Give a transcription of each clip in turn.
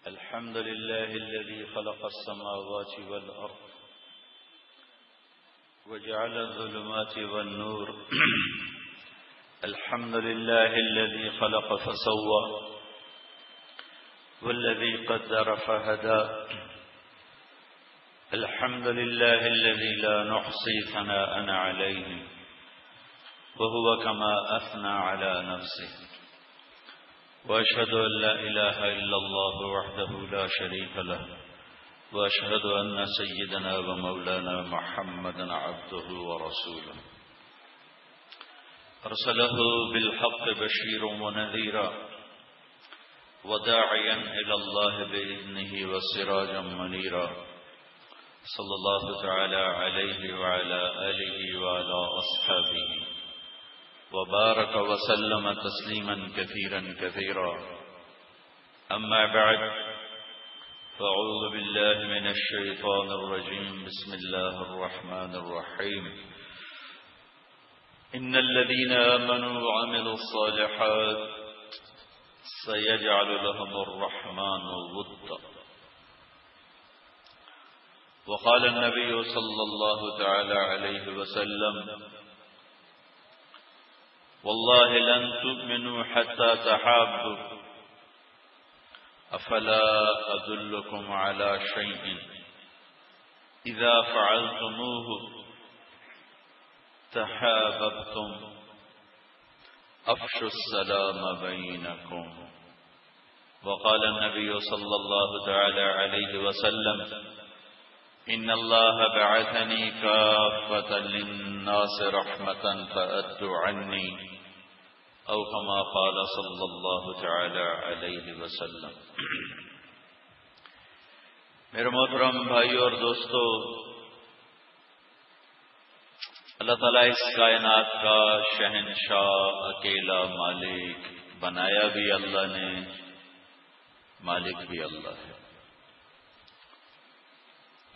الحمد لله الذي خلق السماوات والأرض وجعل الظلمات والنور الحمد لله الذي خلق فسوى والذي قدر فهدى الحمد لله الذي لا نحصي ثناء عليه وهو كما أثنى على نفسه وأشهد أن لا إله إلا الله وحده لا شريك له وأشهد أن سيدنا ومولانا محمدا عبده ورسوله أرسله بالحق بشيرا ونذيرا وداعيا إلى الله بإذنه وسراجا منيرا صلى الله تعالى عليه وعلى آله وعلى أصحابه وبارك وسلم تسليما كثيرا كثيرا أما بعد فأعوذ بالله من الشيطان الرجيم بسم الله الرحمن الرحيم إن الذين آمنوا وعملوا الصالحات سيجعل لهم الرحمن ودا وقال النبي صلى الله تعالى عليه وسلم والله لن تؤمنوا حتى تحابوا أفلا أدلكم على شيء إذا فعلتموه تحاببتم أفشوا السلام بينكم وقال النبي صلى الله تعالى عليه وسلم إن الله بعثني كافة للناس رحمة فأدوا عني أو كما قال صلى الله تعالى علیہ وسلم۔ میرے محترم بھائیو اور دوستو، اللہ تعالیٰ اس کائنات کا شہنشاہ، اکیلا مالک، بنایا بھی اللہ نے، مالک بھی اللہ ہے۔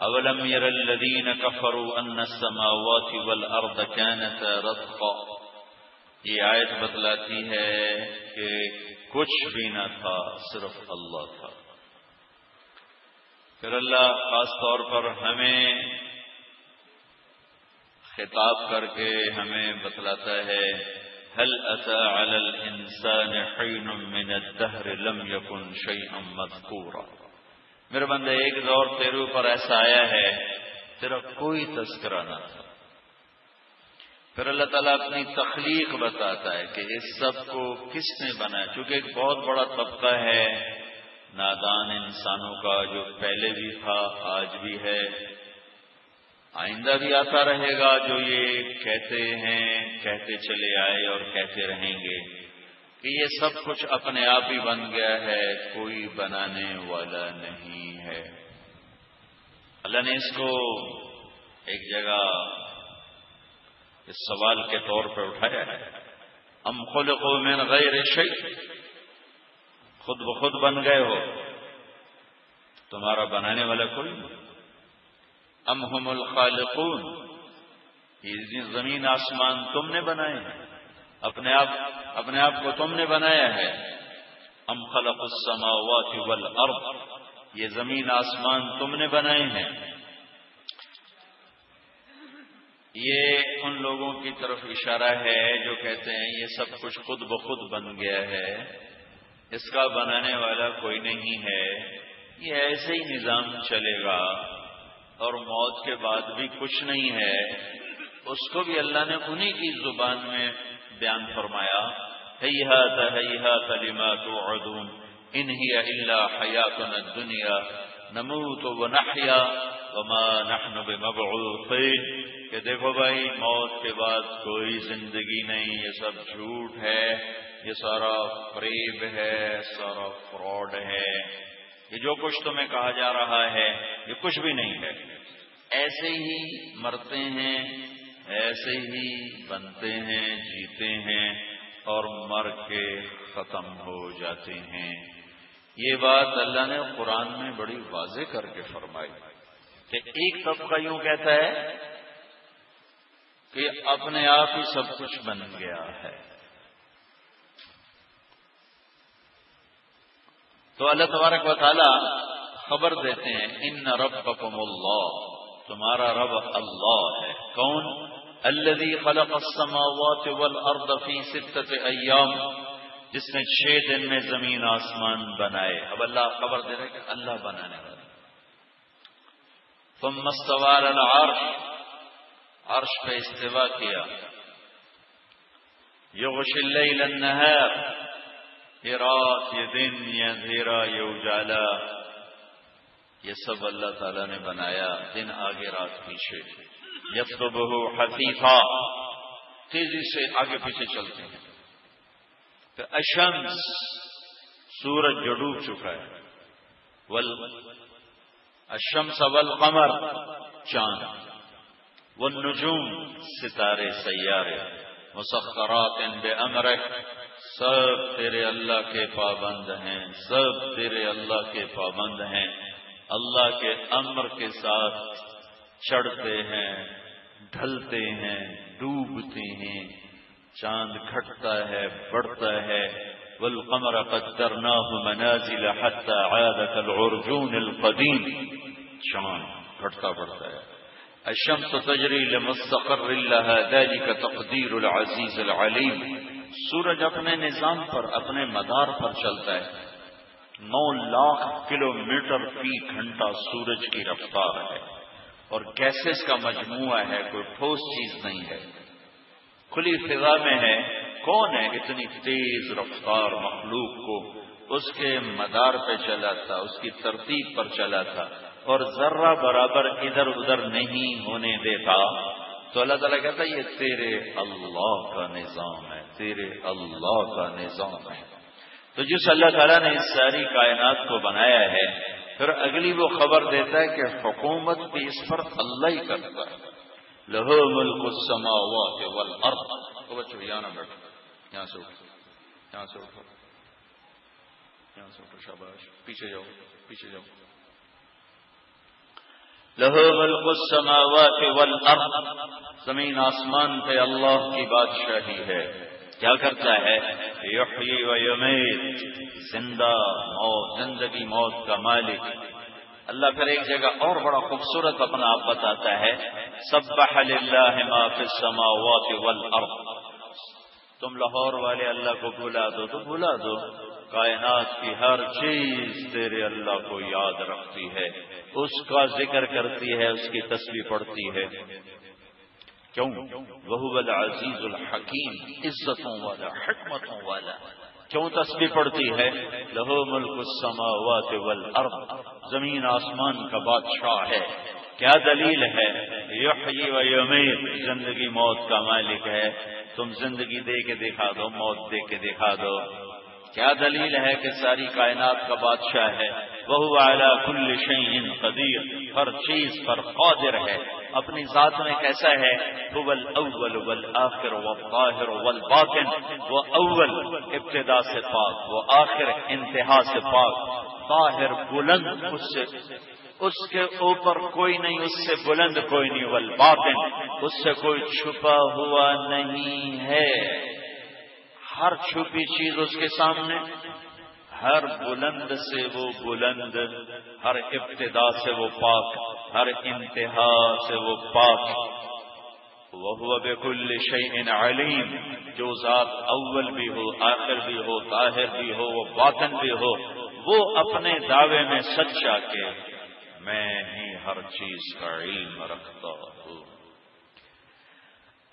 اولم یر الذین کفروا ان السماوات والارض كانتا رتقا، یہ آیت بتلاتی ہے کہ کچھ بھی نہ تھا، صرف اللہ تھا۔ پھر اللہ خاص طور پر ہمیں خطاب کر کے ہمیں بتلاتا ہے هل اتى على الانسان حين من الدهر لم يكن شيئا مذكورا، میرے بندے ایک دور تیرے اوپر ایسا آیا ہے تیرا کوئی تذکرہ نہ تھا۔ پھر اللہ تعالیٰ اپنی تخلیق بتاتا ہے کہ اس سب کو کس نے بنایا، چونکہ ایک بہت بڑا طبقہ ہے نادان انسانوں کا جو پہلے بھی تھا، آج بھی ہے، آئندہ بھی آتا رہے گا، جو یہ کہتے ہیں، کہتے چلے آئے اور کہتے رہیں گے کہ یہ سب کچھ اپنے آپ ہی بن گیا ہے، کوئی بنانے والا نہیں ہے۔ اللہ نے اس کو ایک جگہ اس سوال کے طور پر اٹھایا ہے، ام خلقوا من غیر شیء، خود بخود بن گئے ہو، تمہارا بنانے والا کوئی نہیں۔ ام هم الخالقون، یہ زمین آسمان تم نے بنائے ہیں، اپنے آپ کو تم نے بنایا ہے۔ ام خلق السماوات والارض، یہ زمین آسمان تم نے بنائے ہیں۔ یہ ان لوگوں کی طرف اشارہ ہے جو کہتے ہیں یہ سب کچھ خود بخود بن گیا ہے، اس کا بنانے والا کوئی نہیں ہے، یہ ایسے ہی نظام چلے گا اور موت کے بعد بھی کچھ نہیں ہے۔ اس کو بھی اللہ نے انہی کی زبان میں بیان فرمایا، ہیہات ہیہات لما توعدون ان ہی الا حیاتنا الدنیا نموت ونحیا وما نحن بمبعوثین، کہ دیکھو بھائی موت کے بعد کوئی زندگی نہیں، یہ سب جھوٹ ہے، یہ سارا فریب ہے، سارا فراڈ ہے، یہ جو کچھ تمہیں کہا جا رہا ہے یہ کچھ بھی نہیں ہے، ایسے ہی مرتے ہیں، ایسے ہی بنتے ہیں، جیتے ہیں اور مر کے ختم ہو جاتے ہیں۔ یہ بات اللہ نے قرآن میں بڑی واضح کر کے فرمائی کہ ایک طبقہ یوں کہتا ہے کہ اپنے آپ ہی سب کچھ بن گیا ہے، تو اللہ تبارک و تعالی خبر دیتے ہیں ان ربکم اللہ، تمہارا رب اللہ ہے۔ کون؟ الذی خلق السماوات والارض فی 6 ایام، جس نے 6 دن میں زمین آسمان بنائے۔ اب اللہ خبر دے رہے کہ اللہ بنانے والا۔ ثم استوى على العرش، عرش پہ استوا کیا۔ یغشی اللیل النہار، یہ رات، یہ دن، یہ اندھیرا، یہ اجالا، یہ سب اللہ تعالیٰ نے بنایا، دن آگے رات پیچھے۔ یطلبہ حثیثا، تیزی سے آگے پیچھے چلتے ہیں۔ کہ الشمس، سورج جو ڈوب چکا ہے، الشمس والقمر، چاند، والنجوم، ستارے، سیارے، مسخرات بامرک، سب تیرے اللہ کے پابند ہیں، سب تیرے اللہ کے پابند ہیں، اللہ کے امر کے ساتھ چڑھتے ہیں، ڈھلتے ہیں، ڈوبتے ہیں، چاند گھٹتا ہے، بڑھتا ہے۔ والقمر قدرناه منازل حتى عاد كالعرجون القديم، چاند گھٹتا بڑھتا ہے۔ الشمس تجری لمستقر لها ذلك تقدیر العزیز العلیم، سورج اپنے نظام پر، اپنے مدار پر چلتا ہے۔ 9 لاکھ کلومیٹر فی گھنٹہ سورج کی رفتار ہے، اور گیسز کا مجموعہ ہے، کوئی ٹھوس چیز نہیں ہے، کھلی فضا میں ہے۔ کون ہے اتنی تیز رفتار مخلوق کو اس کے مدار پہ چلا تھا، اس کی ترتیب پر چلا تھا، اور ذرہ برابر ادھر ادھر نہیں ہونے دیتا۔ تو اللہ تعالیٰ کہتا ہے یہ تیرے اللہ کا نظام ہے، تیرے اللہ کا نظام ہے۔ تو جس اللہ تعالیٰ نے اس ساری کائنات کو بنایا ہے، پھر اگلی وہ خبر دیتا ہے کہ حکومت بھی اس پر اللہ ہی کرتا ہے۔ لہو ملک السماوات والارض، تو بچوں یہاں نہ بیٹھو، یہاں سے اٹھو، یہاں سے اٹھو، یہاں سے اٹھو، شاباش، پیچھے جاؤ، پیچھے جاؤ۔ لہو ملک السماوات والارض، زمین آسمان پہ اللہ کی بادشاہی ہے۔ کیا کرتا ہے؟ یحیی و یمیت، زندہ موت، زندگی موت کا مالک۔ اللہ پھر ایک جگہ اور بڑا خوبصورت اپنا آپ بتاتا ہے، سبح للہ ما فی السماوات والارض۔ تم لاہور والے اللہ کو بھلا دو تو بھلا دو، کائنات کی ہر چیز تیرے اللہ کو یاد رکھتی ہے، اس کا ذکر کرتی ہے، اس کی تسبیح پڑھتی ہے۔ کیوں؟ وہو العزیز الحکیم، عزتوں والا، حکمتوں والا۔ کیوں تسبیح پڑھتی ہے؟ لہو ملک السماوات والارض، زمین آسمان کا بادشاہ ہے۔ کیا دلیل ہے؟ یحیی و یمیت، زندگی موت کا مالک ہے۔ تم زندگی دے کے دکھا دو، موت دے کے دکھا دو۔ کیا دلیل ہے کہ ساری کائنات کا بادشاہ ہے؟ وہو علی کل شیء قدیر، ہر چیز پر قادر ہے۔ اپنی ذات میں کیسا ہے؟ هو الاول والآخر والظاہر والباطن، وہ اول ابتدا سے پاک، وہ آخر انتہا سے پاک، ظاہر بلند، اس کے اوپر کوئی نہیں، اس سے بلند کوئی نہیں، والباطن، اس سے کوئی چھپا ہوا نہیں ہے۔ ہر چھپی چیز اس کے سامنے، ہر بلند سے وہ بلند، ہر ابتدا سے وہ پاک، ہر انتہا سے وہ پاک۔ وَهُوَ بِكُلِّ شَيْءٍ عَلِيمٌ، جو ذات اول بھی ہو، آخر بھی ہو، ظاہر بھی ہو، وہ باطن بھی ہو، وہ اپنے دعوے میں سچا کہ میں ہی ہر چیز کا علم رکھتا ہوں۔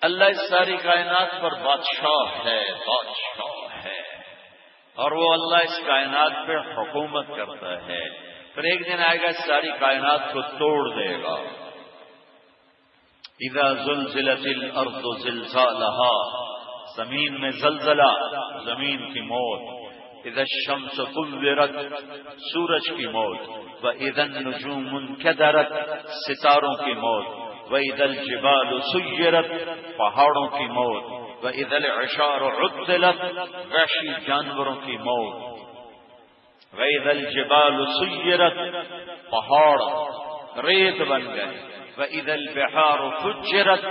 اللہ اس ساری کائنات پر بادشاہ ہے، بادشاہ ہے، اور وہ اللہ اس کائنات پہ حکومت کرتا ہے۔ پھر ایک دن آئے گا اس ساری کائنات کو توڑ دے گا۔ اذا زلزلت الارض زلزالها، زمین میں زلزلہ، زمین کی موت۔ اذا الشمس كورت، سورج کی موت۔ واذا النجوم انكدرت، ستاروں کی موت۔ وَإِذَا الْجِبَالُ سُيِّرَتْ، پہاڑوں کی موت۔ وَإِذَا الْعِشَارُ عُطِّلَتْ، وحشی جانوروں کی موت۔ وَإِذَا الْجِبَالُ سُيِّرَتْ، پہاڑ ریت بن گئے۔ وَإِذَا الْبِحَارُ فُجِّرَتْ،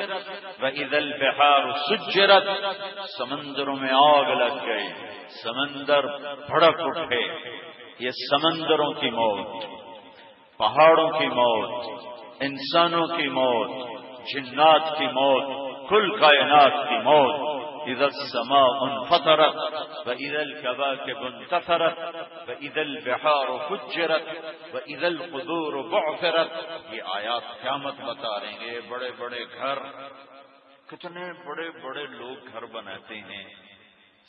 وَإِذَا الْبِحَارُ سُجِّرَتْ، سمندروں میں آگ لگ گئی، سمندر بھڑک اٹھے۔ یہ سمندروں کی موت، پہاڑوں کی موت، انسانوں کی موت، جنات کی موت، کل کائنات کی موت۔ اذا السماء انفطرت واذا الكواكب انتثرت واذا البحار فجرت واذا القبور بعثرت۔ یہ آیات قیامت بتا رہے ہیں۔ بڑے بڑے گھر، کتنے بڑے بڑے لوگ گھر بناتے ہیں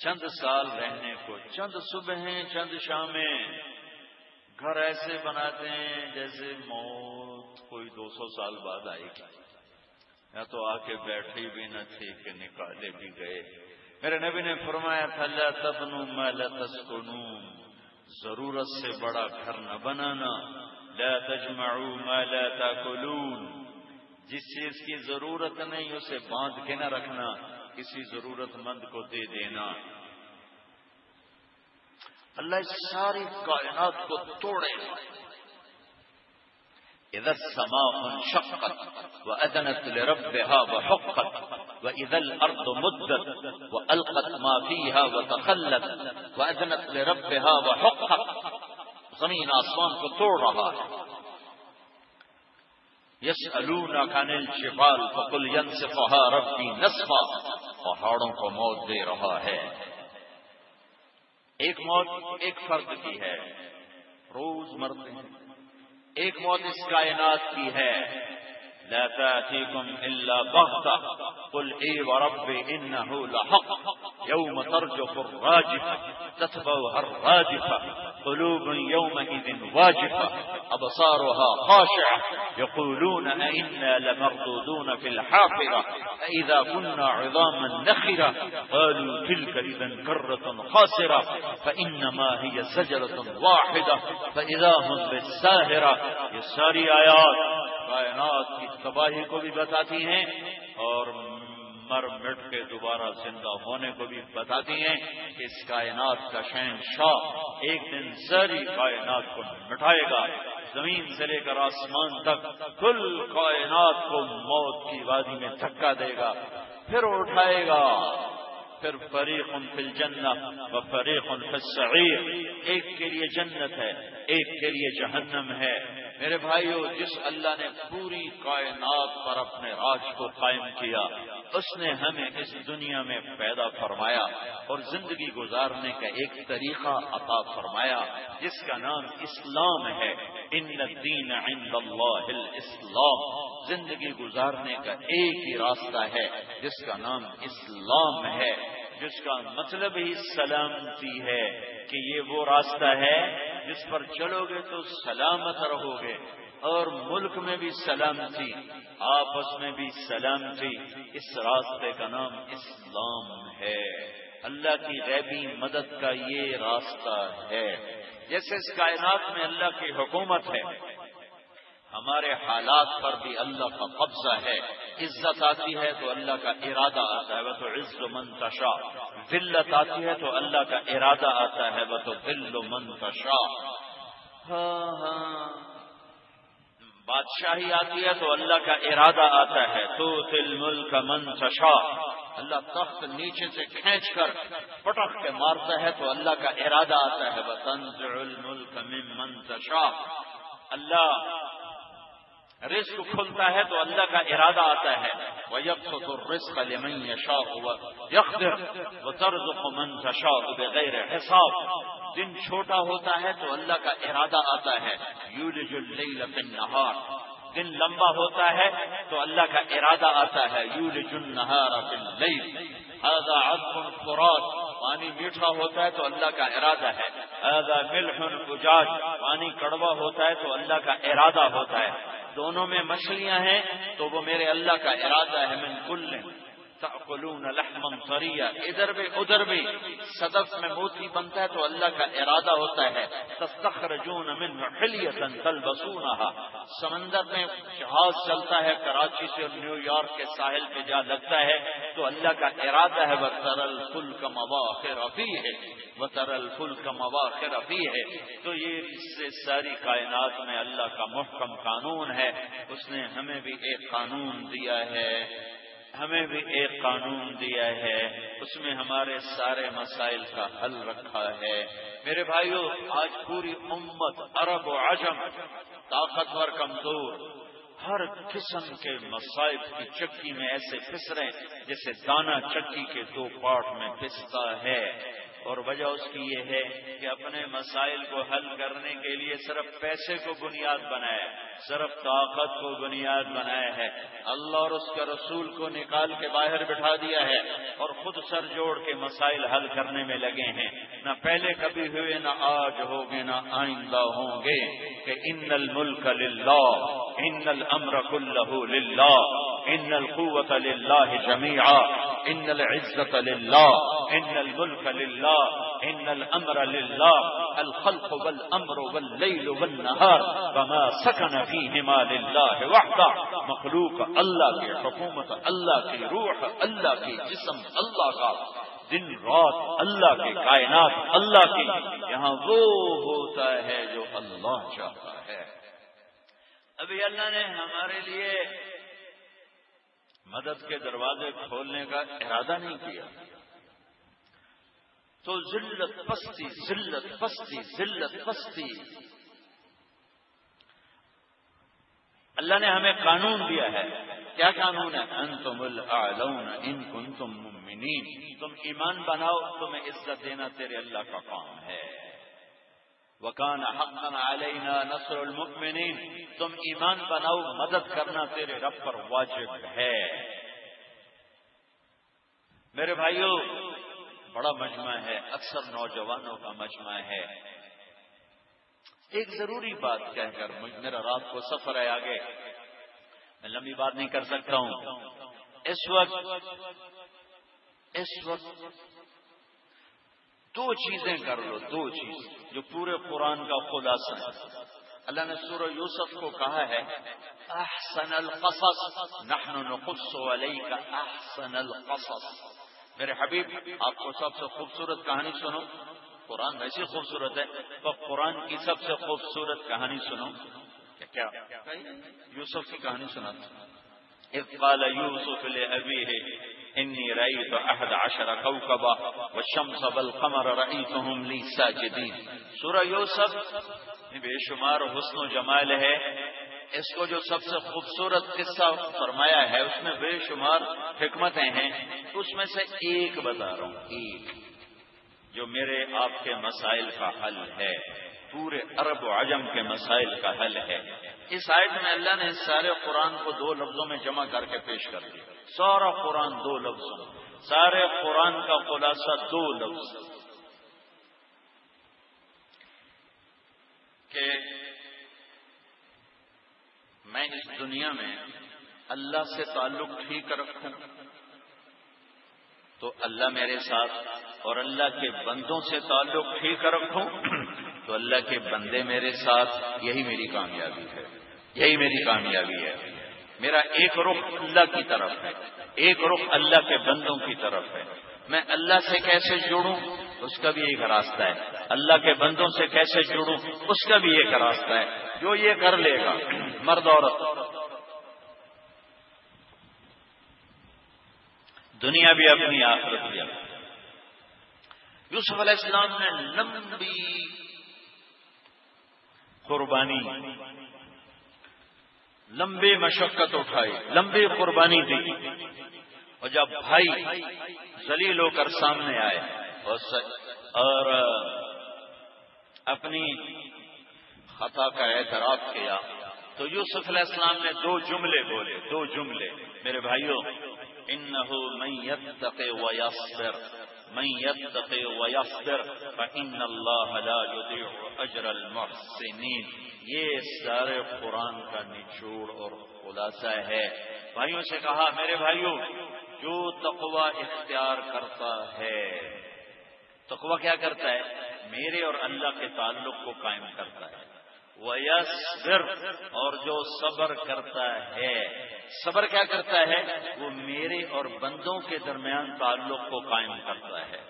چند سال رہنے کو، چند صبحیں چند شامیں، گھر ایسے بناتے ہیں جیسے موت کوئی 200 سال بعد آئے گی، یا تو آ کے بیٹھی بھی نہ تھی کہ نکالے بھی گئے۔ میرے نبی نے فرمایا تھا لا تبنوا ما لا تسكنون، ضرورت سے بڑا گھر نہ بنانا۔ لا تجمعوا ما لا تاكلون، جس چیز کی ضرورت نہیں اسے باندھ کے نہ رکھنا، کسی ضرورت مند کو دے دینا۔ اللہ اس ساری کائنات کو توڑے گا۔ اذا السماء انشقت واذنت لربها وحقت واذا الارض مدت والقت ما فيها وتخلت واذنت لربها وحقت، زمین آسمان کو توڑ رہا ہے۔ يسألونك عن الجبال فقل ينسفها ربي نسفا، پہاڑوں کو موت دے رہا ہے۔ ایک موت ایک فرد کی ہے، روز مرتے ہیں۔ ایک موت اس کائنات کی ہے، لا تأتيكم إلا بغتة قل اي وربي إنه لحق يوم ترجف الراجفة تتبعها الرادفة قلوب يومئذ واجفة أبصارها خاشعة يقولون أئنا لمردودون في الحافرة أئذا كنا عظاما نخرة قالوا تلك إذا كرة خاسرة فإنما هي زجرة واحدة فإذا هم بالساهرة۔ یہ ساری آیات کائنات کی تباہی کو بھی بتاتی ہیں اور مر مٹ کے دوبارہ زندہ ہونے کو بھی بتاتی ہیں کہ اس کائنات کا شہنشاہ ایک دن ساری کائنات کو مٹائے گا، زمین سے لے کر آسمان تک کل کائنات کو موت کی وادی میں دھکا دے گا، پھر اٹھائے گا، پھر فریق فی الجنہ و فریق فی السعیر، ایک کے لیے جنت ہے ایک کے لیے جہنم ہے۔ میرے بھائیو، جس اللہ نے پوری کائنات پر اپنے راج کو قائم کیا، اس نے ہمیں اس دنیا میں پیدا فرمایا اور زندگی گزارنے کا ایک طریقہ عطا فرمایا جس کا نام اسلام ہے۔ ان الدین عند اللہ الاسلام، زندگی گزارنے کا ایک ہی راستہ ہے جس کا نام اسلام ہے، جس کا مطلب ہی سلامتی ہے کہ یہ وہ راستہ ہے جس پر چلو گے تو سلامت رہو گے، اور ملک میں بھی سلامتی، آپس میں بھی سلامتی۔ اس راستے کا نام اسلام ہے، اللہ کی غیبی مدد کا یہ راستہ ہے۔ جیسے اس کائنات میں اللہ کی حکومت ہے، ہمارے حالات پر بھی اللہ کا قبضہ ہے۔ عزت آتی ہے تو اللہ کا ارادہ آتا ہے، وَتُعِزُّ مَن تَشَاءُ، ذلت آتی ہے تو اللہ کا ارادہ آتا ہے، وَتُذِلُّ مَن تَشَاءُ۔ بادشاہی آتی ہے تو اللہ کا ارادہ آتا ہے، تُؤْتِي الْمُلْكَ مَن تَشَاءُ، اللہ تخت نیچے سے کھینچ کر پٹک کے مارتا ہے تو اللہ کا ارادہ آتا ہے، وَتَنزِعُ الْمُلْكَ مِمَّن تَشَاءُ، اللہ رزق کھلتا ہے تو اللہ کا ارادہ آتا ہے، وَيَبْسُطُ الرِّزْقَ لِمَن يَشَاءُ وَيَقْدِرُ وَتَرْزُقُ مَن تَشَاءُ بِغَيْرِ حِسَابٍ۔ دن چھوٹا ہوتا ہے تو اللہ کا ارادہ آتا ہے، یولج اللیل فی النہار، دن لمبا ہوتا ہے تو اللہ کا ارادہ آتا ہے، یولج النہار فی اللیل۔ ھذا عذب فرات، پانی میٹھا ہوتا ہے تو اللہ کا ارادہ ہے، ھذا ملح اجاج، پانی کڑوا ہوتا ہے تو اللہ کا ارادہ ہوتا ہے۔ دونوں میں مچھلیاں ہیں تو وہ میرے اللہ کا ارادہ ہے، من کل تأکلون لحما طریا، ادھر بھی ادھر بھی صدف میں موتی بنتا ہے تو اللہ کا ارادہ ہوتا ہے، تستخرجون منه حلیة تلبسونها، سمندر میں جہاز چلتا ہے کراچی سے نیو یارک کے ساحل پہ جا لگتا ہے تو اللہ کا ارادہ ہے، وَتَرَى الْفُلْكَ مَوَاخِرَ فِيهِ وَتَرَى الْفُلْكَ مَوَاخِرَ فِيهِ۔ تو یہ اس سے ساری کائنات میں اللہ کا محکم قانون ہے، اس نے ہمیں بھی ایک قانون دیا ہے، ہمیں بھی ایک قانون دیا ہے، اس میں ہمارے سارے مسائل کا حل رکھا ہے۔ میرے بھائیو، آج پوری امت عرب و عجم، طاقتور کمزور، ہر قسم کے مسائل کی چکی میں ایسے پس رہے ہیں جیسے دانا چکی کے دو پارٹ میں پستا ہے، اور وجہ اس کی یہ ہے کہ اپنے مسائل کو حل کرنے کے لیے صرف پیسے کو بنیاد بنایا، صرف طاقت کو بنیاد بنایا ہے، اللہ اور اس کے رسول کو نکال کے باہر بٹھا دیا ہے، اور خود سر جوڑ کے مسائل حل کرنے میں لگے ہیں۔ نہ پہلے کبھی ہوئے، نہ آج ہوگے، نہ آئندہ ہوں گے، کہ ان الملک للہ، ان الامر کلہ للہ، ان القوت للہ جمیعا، ان العزت للہ، ان الملک للہ، ان الامر للہ، الخلق والامر واللیل والنہار وما سکن فیہما للہ وحدہ۔ مخلوق اللہ کی، حکومت اللہ کی، روح اللہ کی، جسم اللہ کا، دن رات اللہ کی، کائنات اللہ کی، یہاں وہ ہوتا ہے جو اللہ چاہتا ہے۔ ابھی اللہ نے ہمارے لیے مدد کے دروازے کھولنے کا ارادہ نہیں کیا تو ذلت پستی، ذلت پستی، ذلت پستی۔ اللہ نے ہمیں قانون دیا ہے۔ کیا قانون ہے؟ انتم الاعلون ان کنتم مؤمنین، تم ایمان بناؤ، تمہیں عزت دینا تیرے اللہ کا کام ہے۔ وَكَانَ حَقًّا عَلَيْنَا نَصْرُ الْمُؤْمِنِينَ، تم ایمان بناؤ، مدد کرنا تیرے رب پر واجب ہے۔ میرے بھائیو، بڑا مجمع ہے، اکثر نوجوانوں کا مجمع ہے۔ ایک ضروری بات کہہ کر، میرا رات کو سفر ہے آگے، میں لمبی بات نہیں کر سکتا ہوں۔ اس وقت دو چیزیں کر لو، دو چیز جو پورے قرآن کا خلاصہ ہے۔ اللہ نے سورہ یوسف کو کہا ہے احسن القصص نحن نقص علیک احسن القصص۔ میرے حبیب، آپ کو سب سے خوبصورت کہانی سنو، قرآن ویسی خوبصورت ہے تو قرآن کی سب سے خوبصورت کہانی سنو۔ کیا یوسف کی کہانی سنا؟ اذ قال یوسف لأبیہ انی رأیت 11 کوکبا والشمس والقمر رأیتهم لی ساجدین۔ سورہ یوسف بے شمار حسن و جمال ہے، اس کو جو سب سے خوبصورت قصہ فرمایا ہے اس میں بے شمار حکمتیں ہیں، اس میں سے ایک بتا رہا ہوں، ایک جو میرے آپ کے مسائل کا حل ہے، پورے عرب و عجم کے مسائل کا حل ہے۔ اس آیت میں اللہ نے سارے قرآن کو دو لفظوں میں جمع کر کے پیش کر دیا، سارا قرآن دو لفظوں، سارے قرآن کا خلاصہ دو لفظ، کہ میں اس دنیا میں اللہ سے تعلق ٹھیک رکھوں تو اللہ میرے ساتھ، اور اللہ کے بندوں سے تعلق ٹھیک رکھوں تو اللہ کے بندے میرے ساتھ۔ یہی میری کامیابی ہے، یہی میری کامیابی ہے۔ میرا ایک رخ اللہ کی طرف ہے، ایک رخ اللہ کے بندوں کی طرف ہے۔ میں اللہ سے کیسے جڑوں اس کا بھی ایک راستہ ہے، اللہ کے بندوں سے کیسے جڑوں اس کا بھی ایک راستہ ہے۔ جو یہ کر لے گا، مرد عورت، دنیا بھی اپنی، آخرت بھی اپنی۔ یوسف علیہ السلام نے لمبی قربانی، لمبی مشقت اٹھائی، لمبی قربانی دی، اور جب بھائی ذلیل ہو کر سامنے آئے اور اپنی خطا کا اعتراف کیا تو یوسف علیہ السلام نے دو جملے بولے، دو جملے۔ میرے بھائیوں، انہ من یتق ویصبر، من یتق ویصبر فإن اللہ لا یضیع اجر المحسنین۔ یہ سارے قرآن کا نچوڑ اور خلاصہ ہے۔ بھائیوں سے کہا، میرے بھائیوں، جو تقوی اختیار کرتا ہے، تقوی کیا کرتا ہے؟ میرے اور اللہ کے تعلق کو قائم کرتا ہے۔ وَيَصْبِرْ، اور جو صبر کرتا ہے، صبر کیا کرتا ہے؟ وہ میرے اور بندوں کے درمیان تعلق کو قائم کرتا ہے۔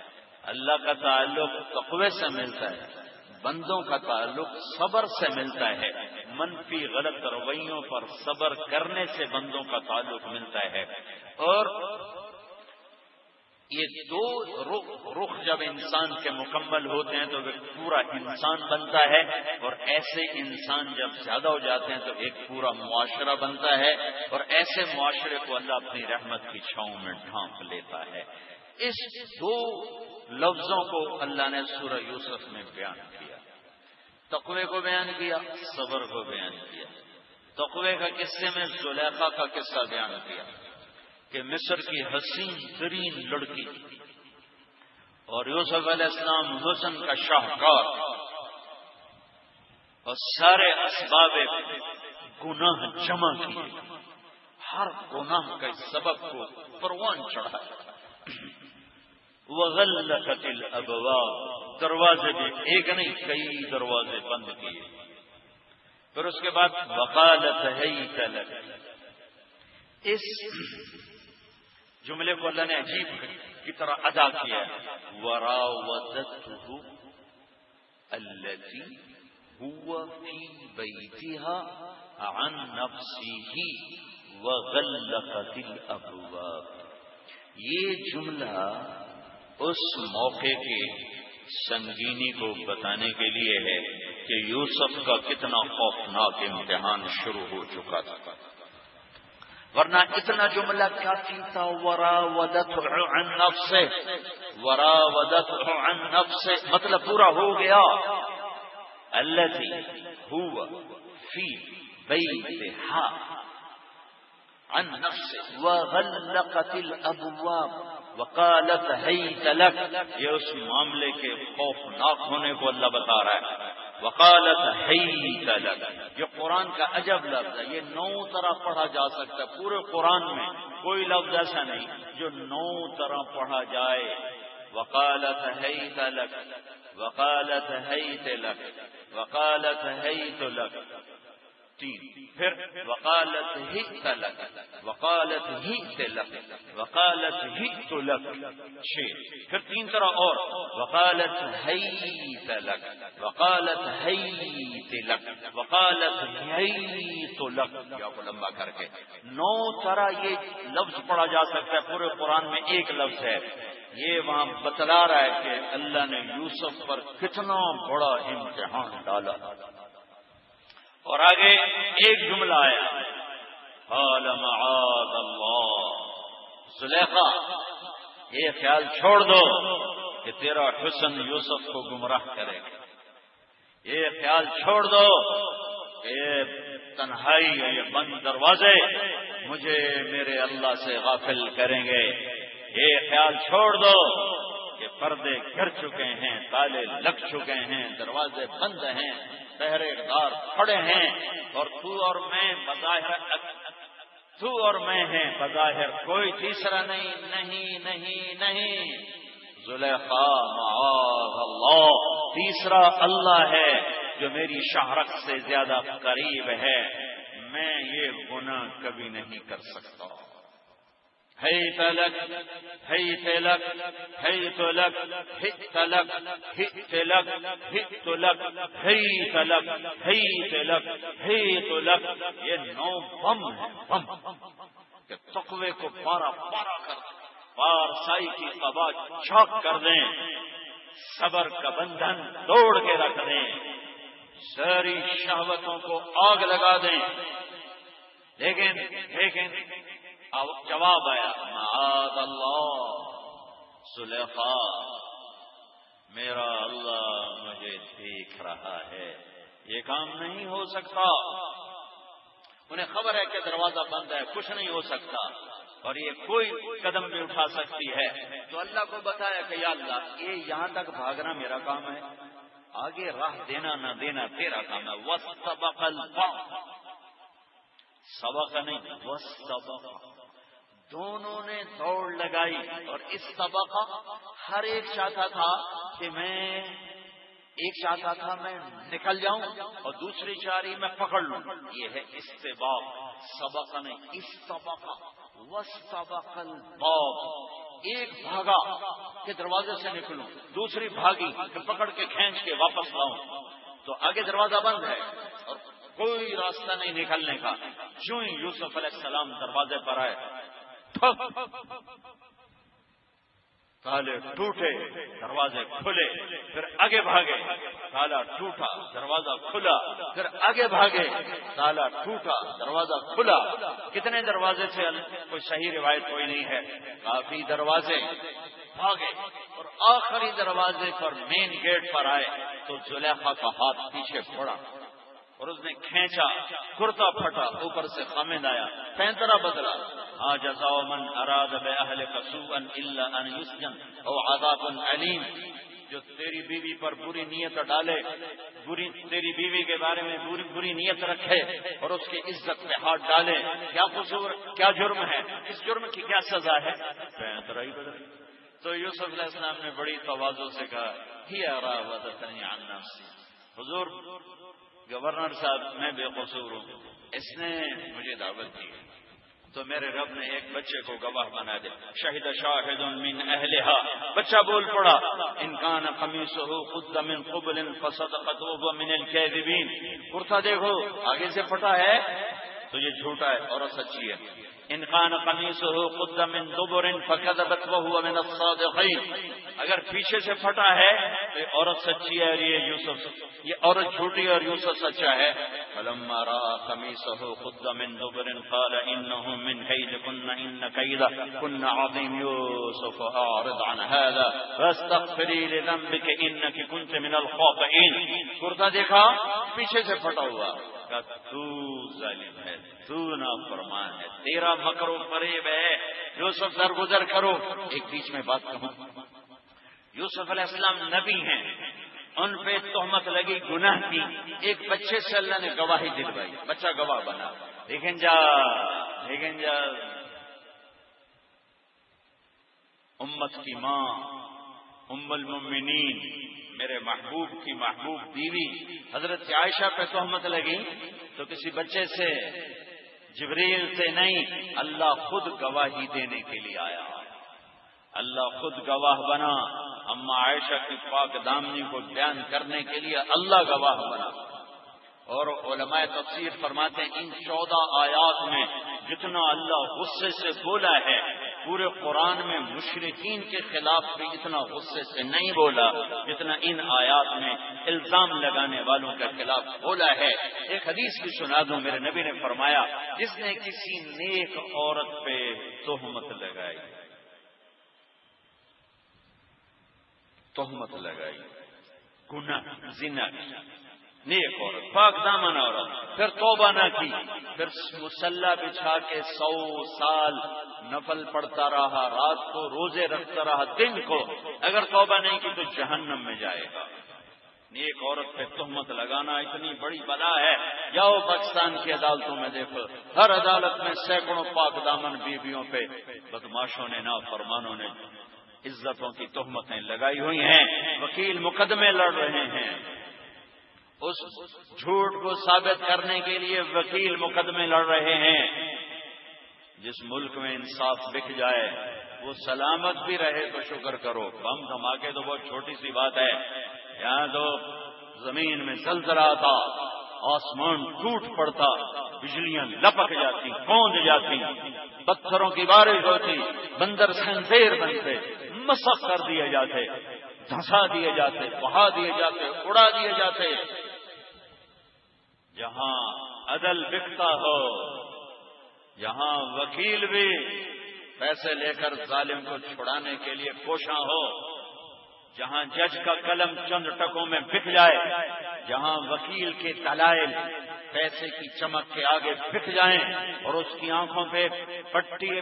اللہ کا تعلق تقوی سے ملتا ہے، بندوں کا تعلق صبر سے ملتا ہے۔ منفی غلط رویوں پر صبر کرنے سے بندوں کا تعلق ملتا ہے۔ اور یہ دو رخ جب انسان کے مکمل ہوتے ہیں تو وہ پورا انسان بنتا ہے، اور ایسے انسان جب زیادہ ہو جاتے ہیں تو ایک پورا معاشرہ بنتا ہے، اور ایسے معاشرے کو اللہ اپنی رحمت کی چھاؤں میں ڈھانپ لیتا ہے۔ اس دو لفظوں کو اللہ نے سورہ یوسف میں بیان کیا، تقوی کو بیان کیا، صبر کو بیان کیا۔ تقوی کا قصے میں زلیخا کا قصہ بیان کیا کہ مصر کی حسین ترین لڑکی اور یوسف علیہ السلام حسن کا شاہکار، اور سارے اسباب گناہ جمع کیے، ہر گناہ کے سبب کو پروان چڑھایا۔ وغلقت الابواب، دروازے بھی ایک نہیں کئی دروازے بند کیے۔ پھر اس کے بعد وقالت حیت لک، اس جملے کو اللہ نے عجیب کی طرح ادا کیا، وراودته التي هو في بيتها عن نفسه وغلقت الابواب۔ یہ جملہ اس موقع کی سنگینی کو بتانے کے لیے ہے کہ یوسف کا کتنا خوفناک امتحان شروع ہو چکا تھا، ورنہ اتنا جملہ کافی تھا۔ وراودته عن نفسه، وراودته عن نفسه مطلب پورا ہو گیا۔ الذي هو في بيتها عن نفسه وغلقت الابواب وقالت هيت لك، یہ اس معاملے کے خوفناک ہونے کو اللہ بتا رہا ہے۔ وقالت هيت لك، یہ قرآن کا عجب لفظ ہے، یہ 9 طرح پڑھا جا سکتا ہے۔ پورے قرآن میں کوئی لفظ ایسا نہیں جو 9 طرح پڑھا جائے۔ وقالت هيت لك، وقالت هيت لك، وقالت هيت لك، 3، پھر وقالت ہت لک، وقالت ہت لک، وقالت ہت لک، 6، پھر 3 طرح اور وقالت ہیت لک، وقالت ہیت لک، وقالت ہیت لک، یا کو لمبا کر کے 9 طرح یہ لفظ پڑھا جا سکتا ہے۔ پورے قرآن میں ایک لفظ ہے۔ یہ وہاں بتلا رہا ہے کہ اللہ نے یوسف پر کتنا بڑا امتحان ڈالا۔ اور آگے ایک جملہ آیا، قال معاذ اللہ، زلیخا یہ خیال چھوڑ دو کہ تیرا حسن یوسف کو گمراہ کرے گا، یہ خیال چھوڑ دو کہ یہ تنہائی اور یہ بند دروازے مجھے میرے اللہ سے غافل کریں گے، یہ خیال چھوڑ دو کہ پردے گر چکے ہیں، تالے لگ چکے ہیں، دروازے بند ہیں، پہرے دار کھڑے ہیں، اور تو اور میں ہیں بظاہر کوئی تیسرا نہیں۔ نہیں نہیں نہیں زلیخا معاذ اللہ، تیسرا اللہ ہے جو میری شہرت سے زیادہ قریب ہے، میں یہ گناہ کبھی نہیں کر سکتا۔ ہیت لک، ہیت لک، ہیت لک، ہت لک، ہت لک، ہت لک، ہیت لک، ہیت لک، ہیت لک، یہ 9 بم ہیں، بم کہ تقوی کو پارا پارا کر دیں، پارسائی کی قبا چاک کر دیں، صبر کا بندھن توڑ کے رکھ دیں، ساری شہوتوں کو آگ لگا دیں۔ لیکن جواب آیا، معاذ اللہ، زلیخا میرا اللہ مجھے دیکھ رہا ہے، یہ کام نہیں ہو سکتا۔ انہیں خبر ہے کہ دروازہ بند ہے، کچھ نہیں ہو سکتا، اور یہ کوئی قدم بھی اٹھا سکتی ہے، تو اللہ کو بتایا کہ یا اللہ یہ یہاں تک بھاگنا میرا کام ہے، آگے راہ دینا نہ دینا تیرا کام ہے۔ وَاسْتَبَقَ الْبَابَ، سبق نہیں وَاسْتَبَقَ، دونوں نے دوڑ لگائی، اور اس سبق ہر ایک چاہتا تھا کہ ایک چاہتا تھا میں نکل جاؤں اور دوسری چاری میں پکڑ لوں، یہ ہے استباق، سبق نہیں استبق۔ وَاسْتَبَقَ الْبَابَ، ایک بھاگا کہ دروازے سے نکلوں، دوسری بھاگی کہ پکڑ کے کھینچ کے واپس لاؤں، تو آگے دروازہ بند ہے اور کوئی راستہ نہیں نکلنے کا۔ جو ہی یوسف علیہ السلام دروازے پر آئے، تالے ٹوٹے، دروازے کھلے، پھر آگے بھاگے، تالا ٹوٹا، دروازہ کھلا، پھر آگے بھاگے، تالا ٹوٹا، دروازہ کھلا۔ کتنے دروازے تھے؟ کوئی صحیح روایت کوئی نہیں ہے، کافی دروازے۔ بھاگے اور آخری دروازے پر مین گیٹ پر آئے تو زلیخا کا ہاتھ پیچھے پڑا اور اس نے کھینچا، کرتا پھٹا، اوپر سے خامد آیا، پینترا بدلا۔ جزاء من اراد باہلک سوءا الا ان یسجن او عذاب علیم۔ جو تیری بیوی پر بری نیت ڈالے، تیری بیوی کے بارے میں بری نیت رکھے اور اس کی عزت پہ ہاتھ ڈالے، کیا قصور، کیا جرم ہے؟ اس جرم کی کیا سزا ہے؟ پینترا ہی بدل۔ تو یوسف علیہ السلام نے بڑی تواضع سے کہا، ہی راودتنی عن نفسی، حضور گورنر صاحب میں بے قصور ہوں، اس نے مجھے دعوت دی تو میرے رب نے ایک بچے کو گواہ بنا دے۔ شہد شاہد من اہلہا، بچہ بول پڑا، ان کان قمیصہ قد من قبل فصدقت وهو من الكاذبین، کرتا دیکھو آگے سے پھٹا ہے تو یہ جھوٹا ہے، عورت سچی ہے۔ ان کان قمیصہ قد من دبر فكذبت وهو من الصادقین، اگر پیچھے سے پھٹا ہے تو یہ عورت سچی ہے اور یہ عورت جھوٹی اور یوسف سچا ہے۔ فلما راى قميصه قد من دبر قال انه من كيدكن ان كيدكن عظيم يوسف اعرض عن هذا واستغفري لذنبك انك كنت من الخاطئين۔ کرتا دیکھا پیچھے سے پھٹا ہوا، کہا تو ظالم ہے، تو نافرمان ہے، تیرا مکر و فریب ہے، یوسف درگزر کرو۔ ایک بیچ میں بات کہوں، یوسف علیہ السلام نبی ہیں، ان پہ تہمت لگی گناہ کی، ایک بچے سے اللہ نے گواہی دلوائی، بچہ گواہ بنا۔ لیکن جا امت کی ماں، ام المؤمنین، میرے محبوب کی محبوب بیوی حضرت عائشہ پہ تہمت لگی تو کسی بچے سے، جبریل سے نہیں، اللہ خود گواہی دینے کے لیے آیا، اللہ خود گواہ بنا، اما عائشہ کی پاک دامنی کو بیان کرنے کے لیے اللہ گواہ بنا۔ اور علماء تفسیر فرماتے ہیں ان 14 آیات میں جتنا اللہ غصے سے بولا ہے، پورے قرآن میں مشرکین کے خلاف بھی اتنا غصے سے نہیں بولا جتنا ان آیات میں الزام لگانے والوں کے خلاف بولا ہے۔ ایک حدیث بھی سنا دوں، میرے نبی نے فرمایا، جس نے کسی نیک عورت پہ تہمت لگائی، گناہ زنا، نیک عورت، پاک دامن عورت، پھر توبہ نہ کی، پھر مصلی بچھا کے 100 سال نفل پڑھتا رہا، رات کو روزے رکھتا رہا، دن کو، اگر توبہ نہیں کی تو جہنم میں جائے گا۔ نیک عورت پہ تہمت لگانا اتنی بڑی بلا ہے۔ جاؤ پاکستان کی عدالتوں میں دیکھو، ہر عدالت میں سینکڑوں پاک دامن بیویوں پہ بدماشوں نے، نافرمانوں نے عزتوں کی تہمتیں لگائی ہوئی ہیں، وکیل مقدمے لڑ رہے ہیں، اس جھوٹ کو ثابت کرنے کے لیے وکیل مقدمے لڑ رہے ہیں۔ جس ملک میں انصاف بک جائے وہ سلامت بھی رہے تو شکر کرو، بم دھماکے تو بہت چھوٹی سی بات ہے، یہاں تو زمین میں زلزلہ آتا، آسمان ٹوٹ پڑتا، بجلیاں لپک جاتی، کوند جاتی، پتھروں کی بارش ہوتی، بندر خنزیر بنتے، مسخ کر دیے جاتے، دھسا دیے جاتے، بہا دیے جاتے، اڑا دیے جاتے۔ جہاں عدل بکتا ہو، جہاں وکیل بھی پیسے لے کر ظالم کو چھڑانے کے لیے کوشاں ہو، جہاں جج کا قلم چند ٹکوں میں بک جائے، جہاں وکیل کے دلائل پیسے کی چمک کے آگے بک جائیں اور اس کی آنکھوں پہ پٹی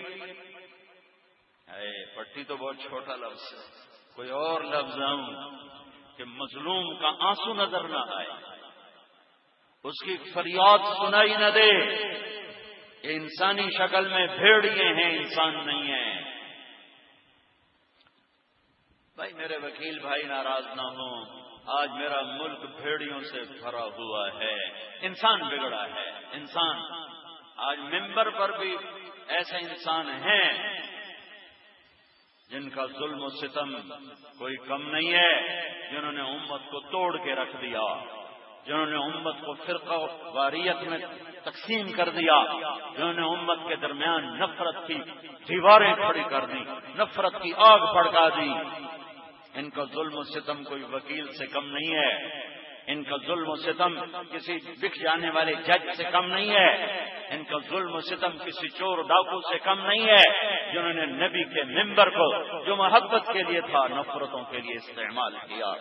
تو بہت چھوٹا لفظ ہے، کوئی اور لفظ ہوں کہ مظلوم کا آنسو نظر نہ آئے، اس کی فریاد سنائی نہ دے، یہ انسانی شکل میں بھیڑیے ہیں، انسان نہیں ہیں۔ بھائی میرے وکیل بھائی ناراض نہ ہوں، آج میرا ملک بھیڑیوں سے بھرا ہوا ہے، انسان بگڑا ہے، انسان آج ممبر پر بھی ایسے انسان ہیں جن کا ظلم و ستم کوئی کم نہیں ہے، جنہوں نے امت کو توڑ کے رکھ دیا، جنہوں نے امت کو فرقہ واریت میں تقسیم کر دیا، جنہوں نے امت کے درمیان نفرت کی دیواریں کھڑی کر دی، نفرت کی آگ بھڑکا دی، ان کا ظلم و ستم کوئی وکیل سے کم نہیں ہے، ان کا ظلم و ستم کسی بک جانے والے جج سے کم نہیں ہے، ان کا ظلم و ستم کسی چور ڈاکو سے کم نہیں ہے، جنہوں نے نبی کے منبر کو جو محبت کے لیے تھا نفرتوں کے لیے استعمال کیا،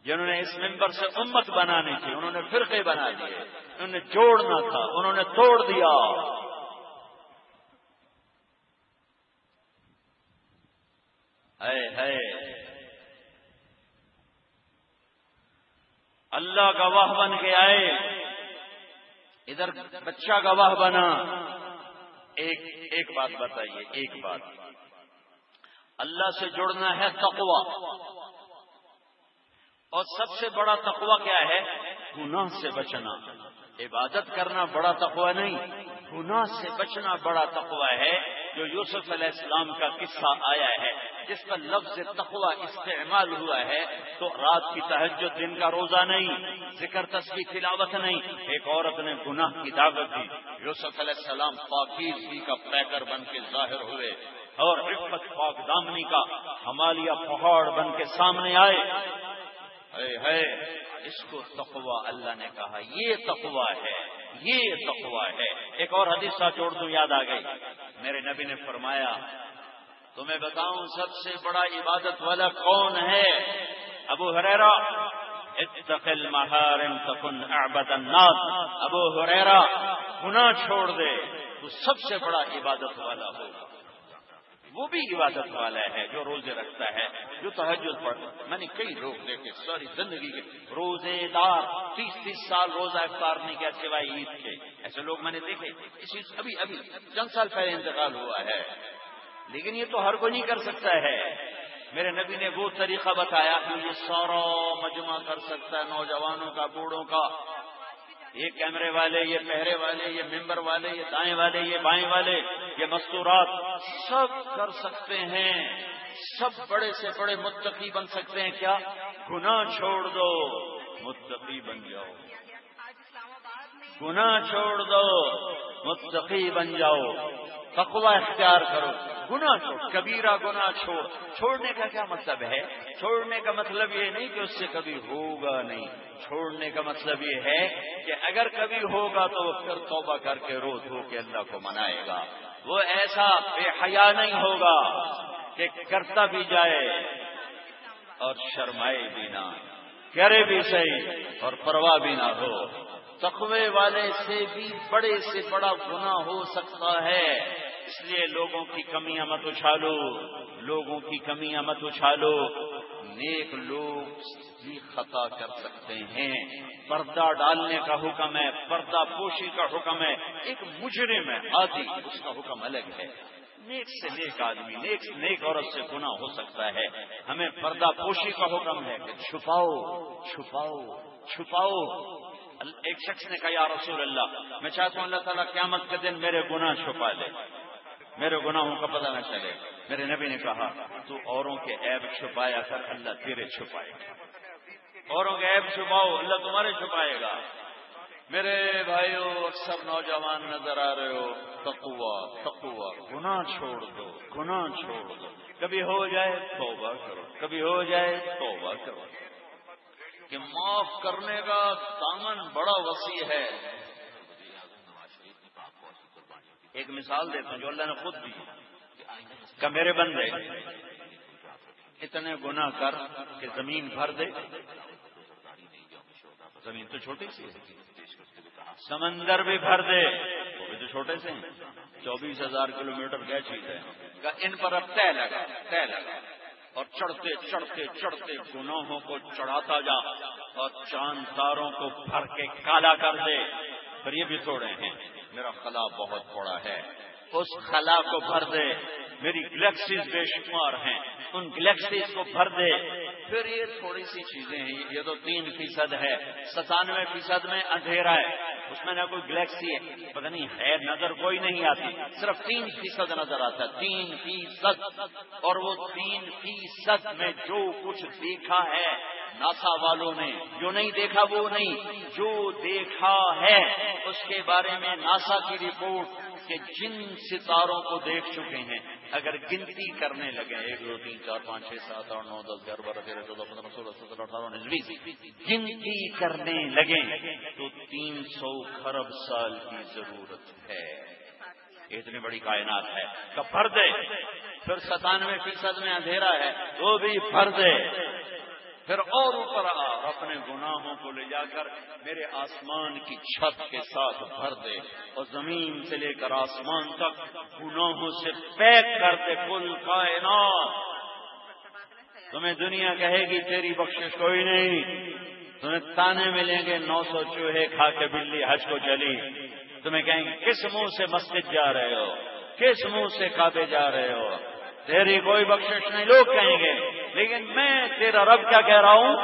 جنہوں نے اس منبر سے امت بنانی تھی انہوں نے فرقے بنا دیے، انہوں نے جوڑنا تھا انہوں نے توڑ دیا۔ ہے اللہ گواہ بن کے آئے، ادھر بچہ گواہ بنا۔ ایک بات بتائیے، ایک بات، اللہ سے جڑنا ہے تقوی، اور سب سے بڑا تقوی کیا ہے؟ گناہ سے بچنا۔ عبادت کرنا بڑا تقوی نہیں، گناہ سے بچنا بڑا تقوی ہے۔ جو یوسف علیہ السلام کا قصہ آیا ہے جس پر لفظ تقوی استعمال ہوا ہے، تو رات کی تہجد، دن کا روزہ نہیں، ذکر تسبیح تلاوت نہیں، ایک عورت نے گناہ کی دعوت دی، یوسف علیہ السلام پاکیزگی کا پیکر بن کے ظاہر ہوئے اور عفت پاک دامنی کا ہمالیہ پہاڑ بن کے سامنے آئے۔ ہے اس کو تقوی اللہ نے کہا، یہ تقوی ہے، یہ تقوی ہے۔ ایک اور حدیث ساتھ جوڑ دوں، یاد آ گئی، میرے نبی نے فرمایا تمہیں بتاؤں سب سے بڑا عبادت والا کون ہے؟ ابو ہریرہ، اتق المحارم تکن اعبد الناس، ابو ہریرہ گناہ چھوڑ دے تو سب سے بڑا عبادت والا ہوگا۔ وہ بھی عبادت والا ہے جو روزے رکھتا ہے، جو تہجد پڑھتا ہے۔ میں نے کئی لوگ دیکھے ساری زندگی کے روزے دار، 30 سال روزہ افطار نہیں کیا سوائے عید کے، ایسے لوگ میں نے دیکھے۔ اسی ابھی چند سال پہلے انتقال ہوا ہے، لیکن یہ تو ہر کوئی نہیں کر سکتا ہے۔ میرے نبی نے وہ طریقہ بتایا کہ یہ سارا مجمع کر سکتا ہے، نوجوانوں کا، بوڑھوں کا، یہ کیمرے والے، یہ پہرے والے، یہ ممبر والے، یہ دائیں والے، یہ بائیں والے، یہ مستورات، سب کر سکتے ہیں، سب بڑے سے بڑے متقی بن سکتے ہیں۔ کیا؟ گناہ چھوڑ دو متقی بن جاؤ، گناہ چھوڑ دو متقی بن جاؤ، تقوی اختیار کرو، گناہ چھوڑ، کبیرہ گناہ چھوڑ۔ چھوڑنے کا کیا مطلب ہے؟ چھوڑنے کا مطلب یہ نہیں کہ اس سے کبھی ہوگا نہیں، چھوڑنے کا مطلب یہ ہے کہ اگر کبھی ہوگا تو وہ پھر توبہ کر کے رو دھو کے اللہ کو منائے گا، وہ ایسا بے حیا نہیں ہوگا کہ کرتا بھی جائے اور شرمائے بھی نہ، کرے بھی صحیح اور پرواہ بھی نہ ہو۔ تقوی والے سے بھی بڑے سے بڑا گناہ ہو سکتا ہے، اس لیے لوگوں کی کمیاں مت اچھالو، لوگوں کی کمیاں مت اچھالو۔ نیک لوگ بھی خطا کر سکتے ہیں، پردہ ڈالنے کا حکم ہے، پردہ پوشی کا حکم ہے۔ ایک مجرم ہے عادی، اس کا حکم الگ ہے۔ نیک سے نیک آدمی، نیک عورت سے گناہ ہو سکتا ہے، ہمیں پردہ پوشی کا حکم ہے کہ چھپاؤ چھپاؤ چھپاؤ۔ ایک شخص نے کہا یا رسول اللہ، میں چاہتا ہوں اللہ تعالیٰ قیامت کے دن میرے گناہ چھپا لے، میرے گناہوں کا پتہ نہ چلے۔ میرے نبی نے کہا تو اوروں کے عیب چھپایا کر، اللہ تیرے چھپائے گا۔ اوروں کے عیب چھپاؤ، اللہ تمہارے چھپائے گا۔ میرے بھائیو، اکثر نوجوان نظر آ رہے ہو، تقوی تقوی، گناہ چھوڑ دو، گناہ چھوڑ دو، کبھی ہو جائے توبہ کرو، کبھی ہو جائے توبہ کرو، کہ معاف کرنے کا دامن بڑا وسیع ہے۔ ایک مثال دیتا ہوں جو اللہ نے خود دی کہ میرے بندے اتنے گناہ کر کہ زمین بھر دے، زمین تو چھوٹی سی ہے، سمندر بھی بھر دے، وہ بھی تو چھوٹے سے ہیں، 24,000 کلومیٹر کیا چیز ہے، کہ ان پر اب طے لگا اور چڑھتے چڑھتے چڑھتے گناہوں کو چڑھاتا جا اور چاند تاروں کو بھر کے کالا کر دے، پھر یہ بھی تھوڑے ہیں، میرا خلا بہت بڑا ہے، اس خلا کو بھر دے، میری گلیکسیز بے شمار ہیں، ان گلیکسیز کو بھر دے، پھر یہ تھوڑی سی چیزیں ہیں، یہ تو 3% ہے، 97% میں اندھیرا ہے، اس میں نہ کوئی گلیکسی ہے، پتہ نہیں ہے، نظر کوئی نہیں آتی، صرف 3% نظر آتا ہے، 3%، اور وہ 3% میں جو کچھ دیکھا ہے ناسا والوں نے جو نہیں دیکھا وہ نہیں، جو دیکھا ہے اس کے بارے میں ناسا کی رپورٹ کہ جن ستاروں کو دیکھ چکے ہیں اگر گنتی کرنے لگے 1 2 3 4 5 6 7 8 9 10 11 12 13 14 15 16 17 18 19 20 گنتی کرنے لگے تو 300 خرب سال کی ضرورت ہے. اتنی بڑی کائنات ہے کہ بھر دے. پھر 97% میں اندھیرا ہے وہ بھی بھر دے. پھر اور اوپر آ اپنے گناہوں کو لے جا کر میرے آسمان کی چھت کے ساتھ بھر دے اور زمین سے لے کر آسمان تک گناہوں سے پیک کر دے کل کائنات. تمہیں دنیا کہے گی تیری بخشش کوئی نہیں، تمہیں تانے ملیں گے 900 چوہے کھا کے بلی حج کو چلی. تمہیں کہیں گے کس منہ سے مسجد جا رہے ہو، کس منہ سے کعبے جا رہے ہو، تیری کوئی بخشش نہیں لوگ کہیں گے. لیکن میں تیرا رب کیا کہہ رہا ہوں؟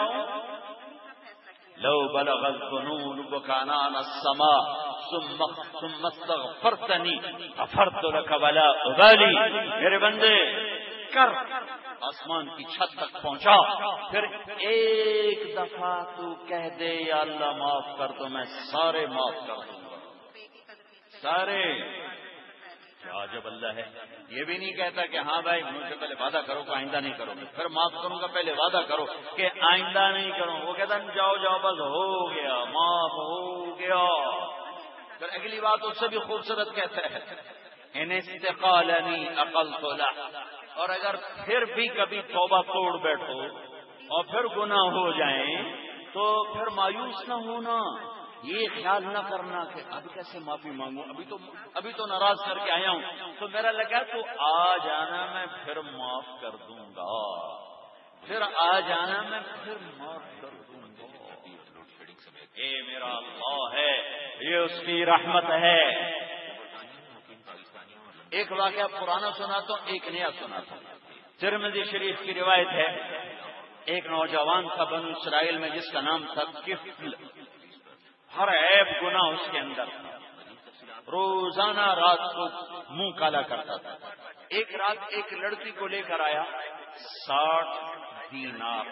لو بلغ الظنون بكانان السماء ثم استغفرتني غفرت لك ولا ابالي. میرے بندے کر آسمان کی چھت تک پہنچا، پھر ایک دفعہ تو کہہ دے یا اللہ معاف کر تو میں سارے معاف کر دوں گا، سارے. عجب اللہ ہے، یہ بھی نہیں کہتا کہ ہاں بھائی مجھ سے پہلے وعدہ کرو کہ آئندہ نہیں کرو گے، پھر معاف کروں گا، پہلے وعدہ کرو کہ آئندہ نہیں کروں. وہ کہتا جاؤ جاؤ بس ہو گیا، معاف ہو گیا. پھر اگلی بات اس سے بھی خوبصورت کہتا ہے ان استقالنی عقلت له. اور اگر پھر بھی کبھی توبہ توڑ بیٹھو اور پھر گناہ ہو جائیں تو پھر مایوس نہ ہونا، یہ خیال نہ کرنا کہ اب کیسے معافی مانگوں، ابھی تو ناراض کر کے آیا ہوں تو میرا لگا تو آ جانا میں پھر معاف کر دوں گا، پھر آ جانا میں پھر معاف کر دوں گا. یہ میرا اللہ ہے، یہ اس کی رحمت ہے. ایک واقعہ پرانا سنا تو ایک نیا سنا تھا. ترمذی شریف کی روایت ہے، ایک نوجوان تھا بنو اسرائیل میں جس کا نام تھا کفل. ہر عیب گناہ اس کے اندر تھا، روزانہ رات کو منہ کالا کرتا تھا. ایک رات ایک لڑکی کو لے کر آیا 60 دینار.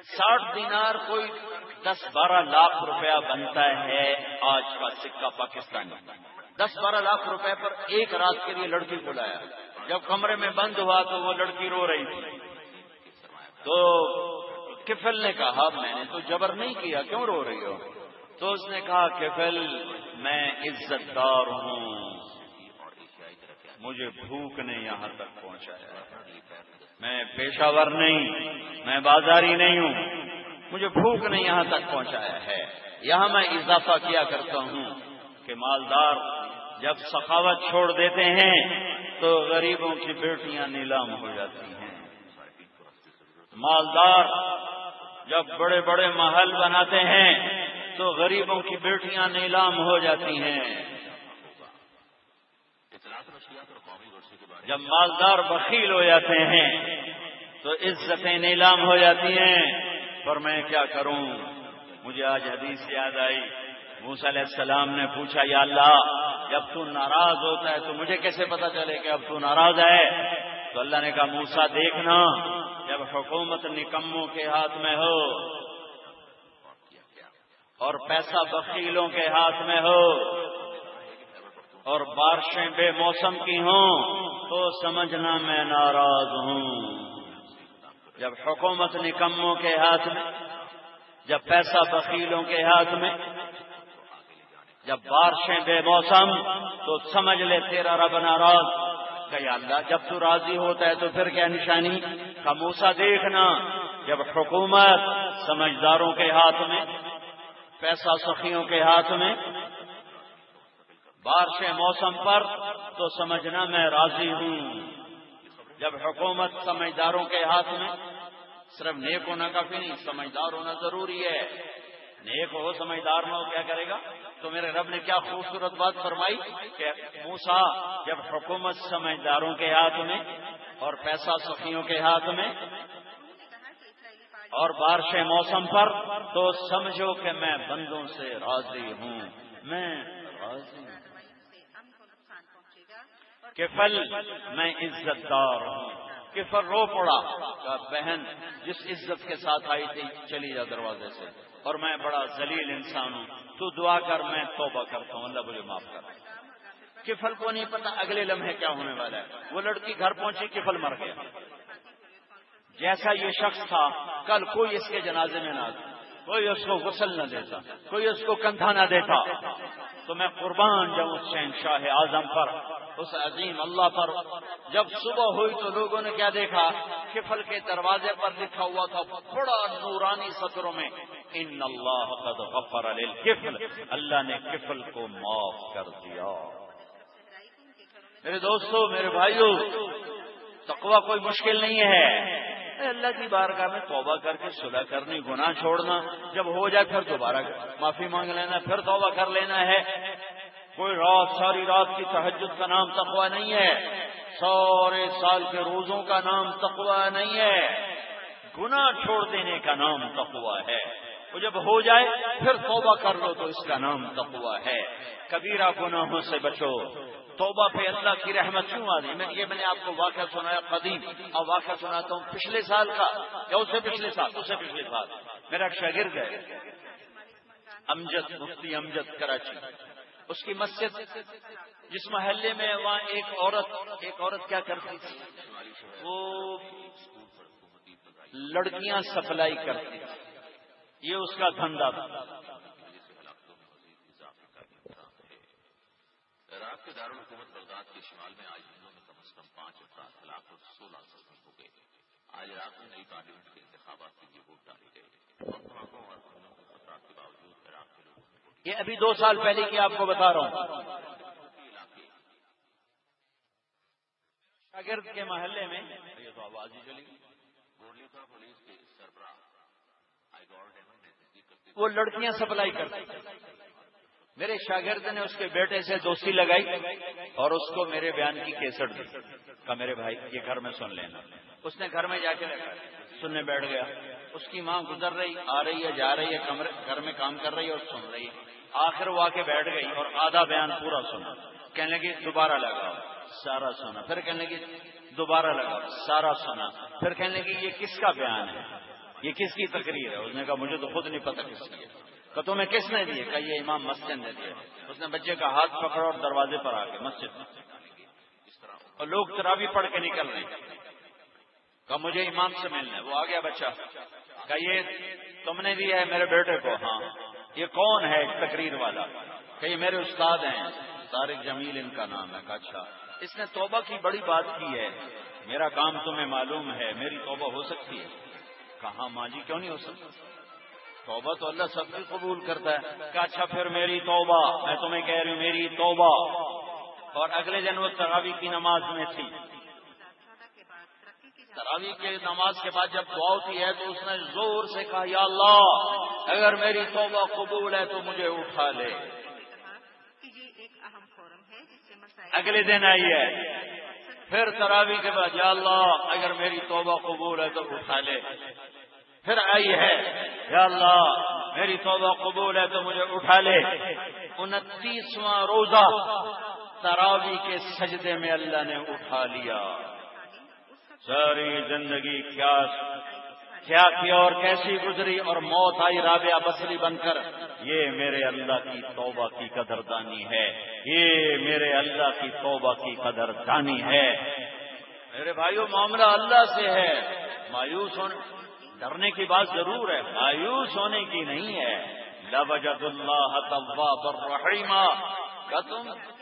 60 دینار کوئی 10-12 لاکھ روپیہ بنتا ہے آج کا سکہ پاکستانی. 10-12 لاکھ روپے پر ایک رات کے لیے لڑکی کو لایا. جب کمرے میں بند ہوا تو وہ لڑکی رو رہی تھی. تو کفل نے کہا میں نے تو جبر نہیں کیا، کیوں رو رہی ہو؟ تو اس نے کہا کفل میں عزت دار ہوں، مجھے بھوک نے یہاں تک پہنچایا، میں پیشہ ور نہیں، میں بازاری نہیں ہوں، مجھے بھوک نے یہاں تک پہنچایا ہے. یہاں میں اضافہ کیا کرتا ہوں کہ مالدار جب سخاوت چھوڑ دیتے ہیں تو غریبوں کی بیٹیاں نیلام ہو جاتی ہیں. مالدار جب بڑے بڑے محل بناتے ہیں تو غریبوں کی بیٹیاں نیلام ہو جاتی ہیں. جب مالدار بخیل ہو جاتے ہیں تو عزتیں نیلام ہو جاتی ہیں. پر میں کیا کروں؟ مجھے آج حدیث یاد آئی. موسیٰ علیہ السلام نے پوچھا یا اللہ جب تو ناراض ہوتا ہے تو مجھے کیسے پتا چلے کہ اب تو ناراض ہے؟ تو اللہ نے کہا موسیٰ دیکھنا جب حکومت نکموں کے ہاتھ میں ہو اور پیسہ بخیلوں کے ہاتھ میں ہو اور بارشیں بے موسم کی ہوں تو سمجھنا میں ناراض ہوں. جب حکومت نکموں کے ہاتھ میں، جب پیسہ بخیلوں کے ہاتھ میں، جب بارشیں بے موسم تو سمجھ لے تیرا رب ناراض. کہ یا اللہ جب تو راضی ہوتا ہے تو پھر کیا نشانی؟ کہ موسیٰ دیکھنا جب حکومت سمجھداروں کے ہاتھ میں، پیسہ سخیوں کے ہاتھ میں، بارشیں موسم پر تو سمجھنا میں راضی ہوں. جب حکومت سمجھداروں کے ہاتھ میں، صرف نیک ہونا کافی نہیں، سمجھدار ہونا ضروری ہے. نیک ہو سمجھدار نہ ہو کیا کرے گا؟ تو میرے رب نے کیا خوبصورت بات فرمائی کہ موسیٰ جب حکومت سمجھداروں کے ہاتھ میں اور پیسہ سخیوں کے ہاتھ میں اور بارشیں موسم پر تو سمجھو کہ میں بندوں سے راضی ہوں، میں راضی ہوں. کفل میں عزت دار ہوں. کفل رو پڑا. کہا بہن جس عزت کے ساتھ آئی تھی چلی جا دروازے سے, اور میں بڑا ذلیل انسان ہوں, تو دعا کر میں توبہ کرتا ہوں, اللہ مجھے معاف کر. کفل کو نہیں پتا اگلے لمحے کیا ہونے والا ہے. وہ لڑکی گھر پہنچی, کفل مر گیا. جیسا یہ شخص تھا کل کوئی اس کے جنازے میں نہ آتا, کوئی اس کو غسل نہ دیتا, کوئی اس کو کندھا نہ دیتا. تو میں قربان جاؤں اس شہنشاہ اعظم پر, اس عظیم اللہ پر. جب صبح ہوئی تو لوگوں نے کیا دیکھا, کفل کے دروازے پر لکھا ہوا تھا بڑا نورانی سطروں میں, ان اللہ قد غفر للکفل, اللہ نے کفل کو معاف کر دیا. میرے دوستو, میرے بھائیو, تقوی کوئی مشکل نہیں ہے. اللہ کی بارگاہ میں توبہ کر کے صلح کرنی, گناہ چھوڑنا, جب ہو جائے پھر دوبارہ معافی مانگ لینا, پھر توبہ کر لینا ہے. کوئی رات ساری رات کی تہجد کا نام تقوی نہیں ہے, سارے سال کے روزوں کا نام تقوی نہیں ہے, گناہ چھوڑ دینے کا نام تقوی ہے. وہ جب ہو جائے پھر توبہ کر لو تو اس کا نام تقوی ہے. کبیرہ گناہوں سے بچو. توبہ پہ اللہ کی رحمت کیوں آ رہی؟ میں نے آپ کو واقعہ سنایا قدیم, اور واقعہ سناتا ہوں پچھلے سال کا, یا اسے پچھلے سال. میرا ایک شاگرد ہے امجد, مفتی امجد کراچی. اس کی مسجد جس محلے میں, وہاں ایک عورت کیا کرتی تھی, وہ لڑکیاں سپلائی کرتی تھی, یہ اس کا دھندا تھا. عراق کے دارالحکومت بغداد کے شمال میں آج دنوں میں کم از کم 5 افراد ہلاک اور 16 زخمی ہو گئے. آج عراق میں نئی پارلیمنٹ کے انتخابات کے لیے ووٹ ڈالے گئے. دھماکوں اور حملوں کے خطرات کے باوجود عراق کے لوگوں نے یہ ابھی 2 سال پہلے کی آپ کو بتا رہا ہوں. شاگرد کے محلے میں یہ تو آواز ہی چلی گئی. گورلیپا پولیس کے سربراہ آئیگور ڈیمن نے تصدیق کرتے وہ لڑکیاں سپلائی کرتی. میرے شاگرد نے اس کے بیٹے سے دوستی لگائی اور اس کو میرے بیان کی کیسٹ دی. کہا میرے بھائی یہ گھر میں سن لینا. اس نے گھر میں جا کے سننے بیٹھ گیا. اس کی ماں گزر رہی, آ رہی ہے, جا رہی ہے, گھر میں کام کر رہی ہے اور سن رہی ہے. آخر وہ آ کے بیٹھ گئی اور آدھا بیان پورا سنا. کہنے لگی دوبارہ لگاؤ, سارا سنا. پھر کہنے لگی دوبارہ لگاؤ, سارا سنا. پھر کہنے لگی یہ کس کا بیان ہے, یہ کس کی تقریر ہے؟ اس نے کہا مجھے تو خود نہیں پتا کس کی ہے. کہ تمہیں کس نے دیے؟ کہ یہ امام مسجد نے دیے. اس نے بچے کا ہاتھ پکڑا اور دروازے پر آ کے مسجد میں, اور لوگ تراویح پڑھ کے نکل رہے ہیں. کہ مجھے امام سے ملنا ہے. وہ آ گیا بچہ, کہ یہ تم نے دیا ہے میرے بیٹے کو؟ ہاں. یہ کون ہے تقریر والا؟ کہ یہ میرے استاد ہیں, طارق جمیل ان کا نام ہے. کہ اچھا, اس نے توبہ کی بڑی بات کی ہے, میرا کام تمہیں معلوم ہے, میری توبہ ہو سکتی ہے؟ کہاں ماں جی کیوں نہیں ہو سکتی, توبہ تو اللہ سب کی قبول کرتا ہے. کہ اچھا پھر میری توبہ, میں تمہیں کہہ رہی ہوں میری توبہ. اور اگلے دن وہ تراویح کی نماز میں تھی. تراویح کی نماز کے بعد جب دعا ہوتی ہے تو اس نے زور سے کہا یا اللہ اگر میری توبہ قبول ہے تو مجھے اٹھا لے. اگلے دن آئی ہے, پھر تراویح کے بعد یا اللہ اگر میری توبہ قبول ہے تو اٹھا لے. پھر آئی ہے یا اللہ میری توبہ قبول ہے تو مجھے اٹھا لے. 29واں روزہ تراویح کے سجدے میں اللہ نے اٹھا لیا. ساری زندگی کیا کیا اور کیسی گزری, اور موت آئی رابعہ بصری بن کر. یہ میرے اللہ کی توبہ کی قدردانی ہے, یہ میرے اللہ کی توبہ کی قدردانی ہے. میرے بھائیو معاملہ اللہ سے ہے. مایوس ڈرنے کی بات ضرور ہے, مایوس ہونے کی نہیں ہے. لَوَجَدُ اللَّهَ تَوَّابًا رَحِيمًا. کہ تم